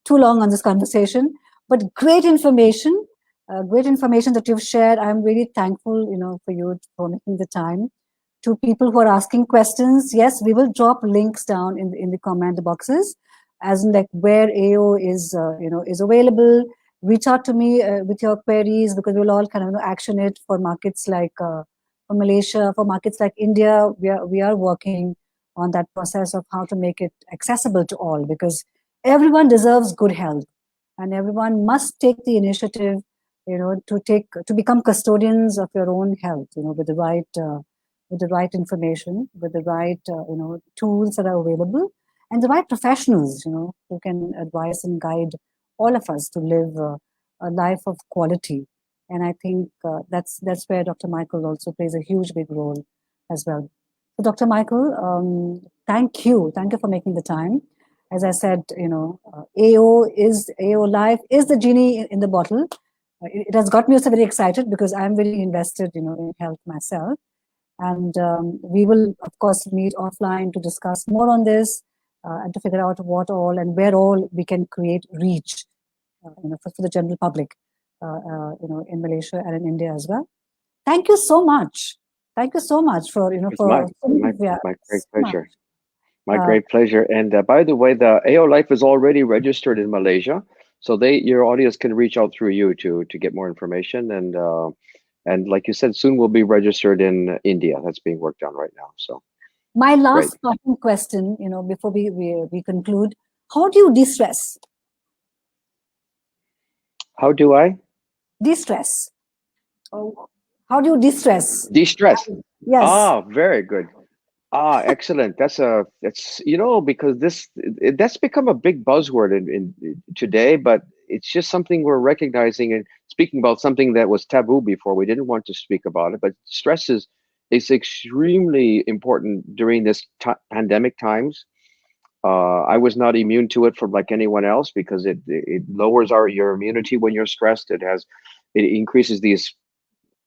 Speaker 1: too long on this conversation, but great information that you've shared. I'm really thankful for you for making the time. To people who are asking questions, yes, we will drop links down in the comment boxes, as in like where AO is available. Reach out to me with your queries, because we'll all kind of action it for markets like for Malaysia, for markets like India. We are working on that process of how to make it accessible to all, because everyone deserves good health, and everyone must take the initiative, to become custodians of your own health, with the right information, with the right tools that are available, and the right professionals, who can advise and guide all of us to live a life of quality. And I think that's where Dr. Michael also plays a huge, big role as well. So, Dr. Michael, thank you for making the time. As I said, AO Life is the genie in the bottle. It has got me also very excited, because I'm very invested, in health myself. And we will, of course, meet offline to discuss more on this, and to figure out what all and where all we can create reach, for the general public, in Malaysia and in India as well. Thank you so much. Thank you so much for
Speaker 2: It's my great pleasure. My great pleasure. And by the way, the AO Life is already registered in Malaysia, so your audience can reach out through you to get more information. And like you said, soon we'll be registered in India. That's being worked on right now. So
Speaker 1: my last parting question, before we conclude, how do you de-stress?
Speaker 2: How do I
Speaker 1: de-stress? How do you de-stress?
Speaker 2: De-stress.
Speaker 1: Yes.
Speaker 2: Ah, very good. Ah, excellent. That's because that's become a big buzzword in today, but it's just something we're recognizing and speaking about, something that was taboo before. We didn't want to speak about it, but stress is extremely important during this pandemic times. I was not immune to it from like anyone else, because it lowers your immunity when you're stressed. It increases these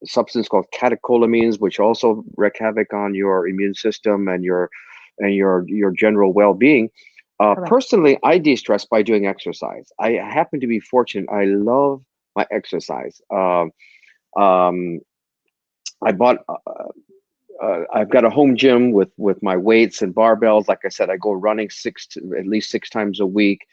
Speaker 2: substance called catecholamines, which also wreak havoc on your immune system and your general well-being. Personally, I de-stress by doing exercise. I happen to be fortunate. I love my exercise. I bought. I've got a home gym with my weights and barbells. Like I said, I go running at least 6 times a week.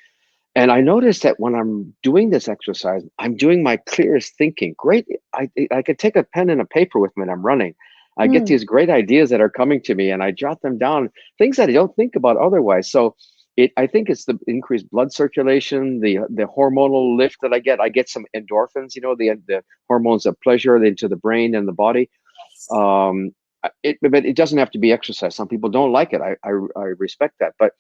Speaker 2: And I noticed that when I'm doing this exercise, I'm doing my clearest thinking. Great. I could take a pen and a paper with me and I'm running. I get these great ideas that are coming to me, and I jot them down, things that I don't think about otherwise. So I think it's the increased blood circulation, the hormonal lift that I get. I get some endorphins, the hormones of pleasure into the brain and the body. But it doesn't have to be exercise. Some people don't like it. I respect that. But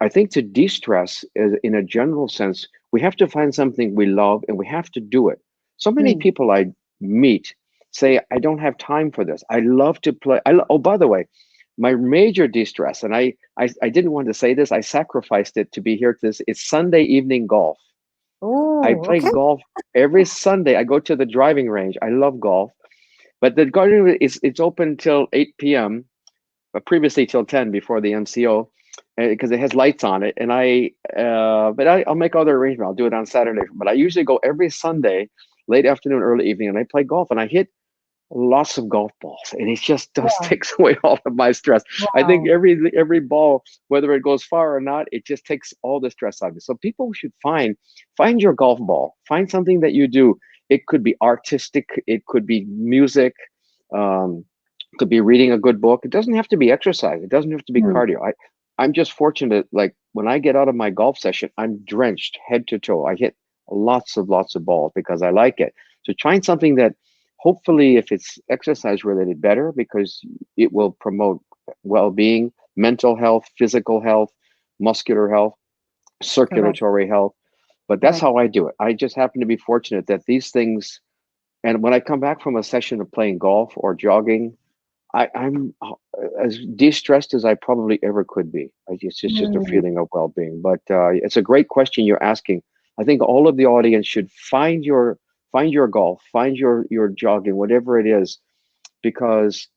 Speaker 2: I think to de-stress, in a general sense, we have to find something we love and we have to do it. So many people I meet say, I don't have time for this. I love to play. Oh, by the way, my major de-stress, and I didn't want to say this, I sacrificed it to be here to this, it's Sunday evening golf.
Speaker 1: Oh,
Speaker 2: I play golf every Sunday. I go to the driving range. I love golf. But the garden it's open till 8 p.m., but previously till 10 before the MCO. Because it has lights on it, and but I'll make other arrangements. I'll do it on Saturday, but I usually go every Sunday, late afternoon, early evening, and I play golf, and I hit lots of golf balls, and it just takes away all of my stress. Wow. I think every ball, whether it goes far or not, it just takes all the stress out of it. So people should find your golf ball, find something that you do. It could be artistic, it could be music, could be reading a good book. It doesn't have to be exercise. It doesn't have to be cardio. I'm just fortunate. Like when I get out of my golf session, I'm drenched head to toe. I hit lots of balls because I like it. So trying something that hopefully, if it's exercise related, better, because it will promote well-being, mental health, physical health, muscular health, circulatory health. But that's how I do it. I just happen to be fortunate that these things, and when I come back from a session of playing golf or jogging, I'm as de-stressed as I probably ever could be. It's just a feeling of well-being. But it's a great question you're asking. I think all of the audience should find your golf, find your jogging, whatever it is, because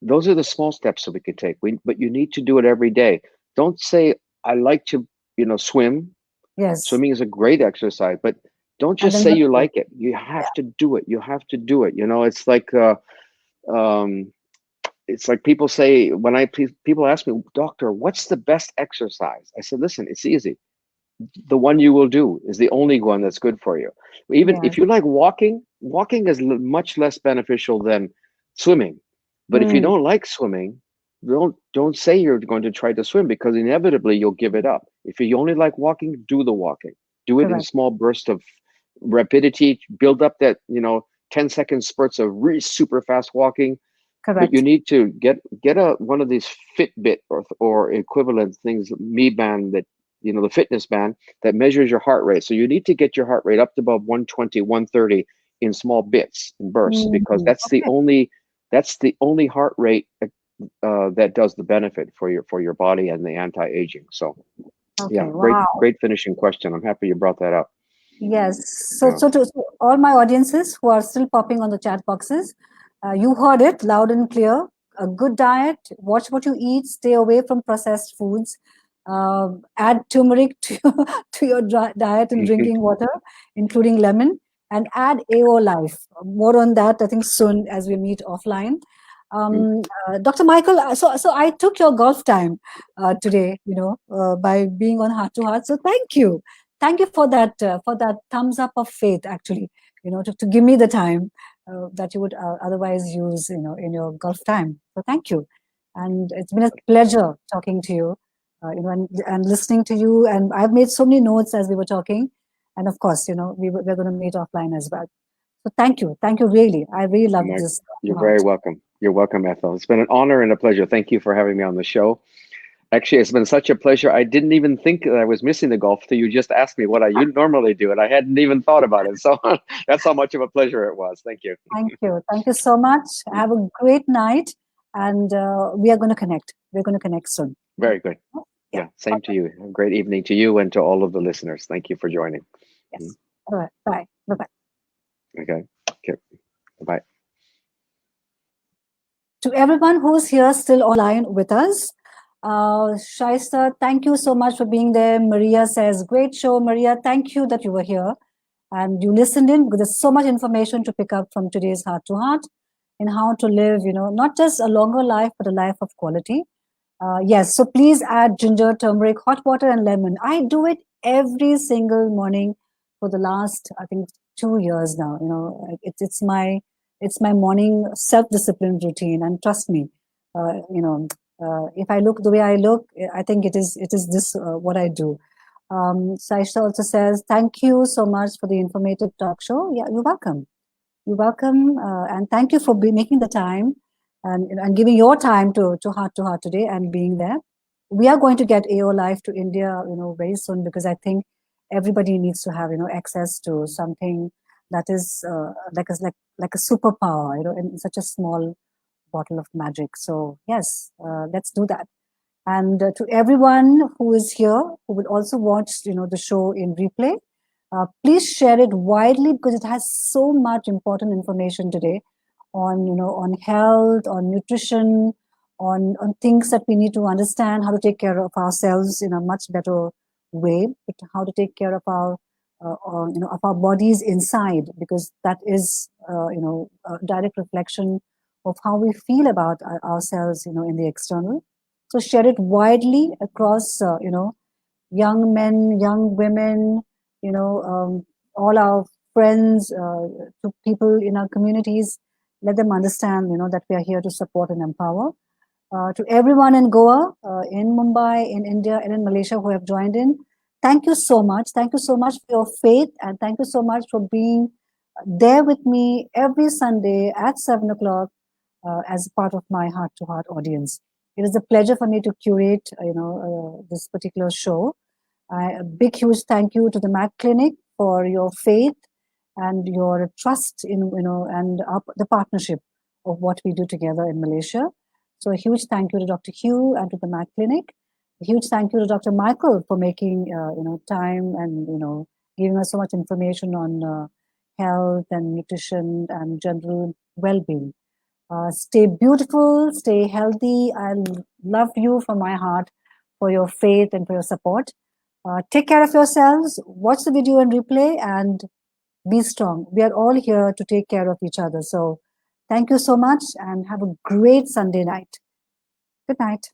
Speaker 2: those are the small steps that we can take. But you need to do it every day. Don't say, I like to, swim.
Speaker 1: Yes.
Speaker 2: Swimming is a great exercise, but don't just say you like it. You have to do it. You have to do it. It's like people say, people ask me, doctor, what's the best exercise? I said, listen, it's easy. The one you will do is the only one that's good for you. Even if you like walking is much less beneficial than swimming. But if you don't like swimming, don't say you're going to try to swim, because inevitably you'll give it up. If you only like walking, do the walking. Do it in small bursts of rapidity. Build up that 10-second spurts of really super fast walking. But you need to get one of these Fitbit or equivalent things, Mi Band, that the fitness band that measures your heart rate. So you need to get your heart rate up to about 120, 130 in small bits and bursts, because that's the only heart rate that does the benefit for your body and the anti-aging. So great finishing question. I'm happy you brought that up.
Speaker 1: Yes. So to all my audiences who are still popping on the chat boxes, you heard it loud and clear. A good diet, watch what you eat, stay away from processed foods, add turmeric to your diet and drinking water, including lemon, and add AO Life. More on that, I think, soon as we meet offline. Dr. Michael, so I took your golf time today, by being on Heart to Heart. So thank you for that thumbs up of faith, actually, to give me the time that you would otherwise use, in your golf time. So thank you, and it's been a pleasure talking to you, and listening to you. And I've made so many notes as we were talking, and of course, we're going to meet offline as well. So thank you, really. I really love this.
Speaker 2: You're very welcome. You're welcome, Ethel. It's been an honor and a pleasure. Thank you for having me on the show. Actually, it's been such a pleasure. I didn't even think that I was missing the golf till you just asked me what I normally do, and I hadn't even thought about it. So that's how much of a pleasure it was. Thank you.
Speaker 1: Thank you. Thank you so much. Have a great night, and we are going to connect. We're going to connect soon.
Speaker 2: Very good. Yeah, same to you. Have a great evening to you and to all of the listeners. Thank you for joining.
Speaker 1: Yes. All right. Bye. Bye-bye.
Speaker 2: Okay. Bye-bye.
Speaker 1: To everyone who's here still online with us, Shaista, thank you so much for being there. Maria says, great show. Maria, thank you that you were here and you listened in, because there's so much information to pick up from today's Heart to Heart in how to live, not just a longer life, but a life of quality. Yes, so please add ginger, turmeric, hot water, and lemon. I do it every single morning for the last, I think, 2 years now. It's my morning self-discipline routine, and trust me, if I look the way I look, I think it is this what I do. Saisha also says, thank you so much for the informative talk show. Yeah, you're welcome. You're welcome, and thank you for making the time and giving your time to Heart today and being there. We are going to get AO Life to India, very soon, because I think everybody needs to have, access to something that is like a superpower, in such a small bottle of magic. So yes, let's do that. And to everyone who is here, who will also watch, the show in replay, please share it widely, because it has so much important information today on, on health, on nutrition, on things that we need to understand, how to take care of ourselves in a much better way, but how to take care of our of our bodies inside, because that is a direct reflection of how we feel about ourselves in the external. So share it widely across young men, young women, all our friends, to people in our communities. Let them understand, that we are here to support and empower. To everyone in Goa, in Mumbai, in India, and in Malaysia who have joined in, thank you so much. Thank you so much for your faith, and thank you so much for being there with me every Sunday at 7 o'clock as part of my heart-to-heart audience. It is a pleasure for me to curate, this particular show. A big, huge thank you to the Mac Clinic for your faith and your trust in, and the partnership of what we do together in Malaysia. So a huge thank you to Dr. Hugh and to the Mac Clinic. A huge thank you to Dr. Michael for making, time and, giving us so much information on health and nutrition and general well-being. Stay beautiful, stay healthy. I love you from my heart for your faith and for your support. Take care of yourselves, watch the video and replay, and be strong. We are all here to take care of each other. So thank you so much and have a great Sunday night. Good night.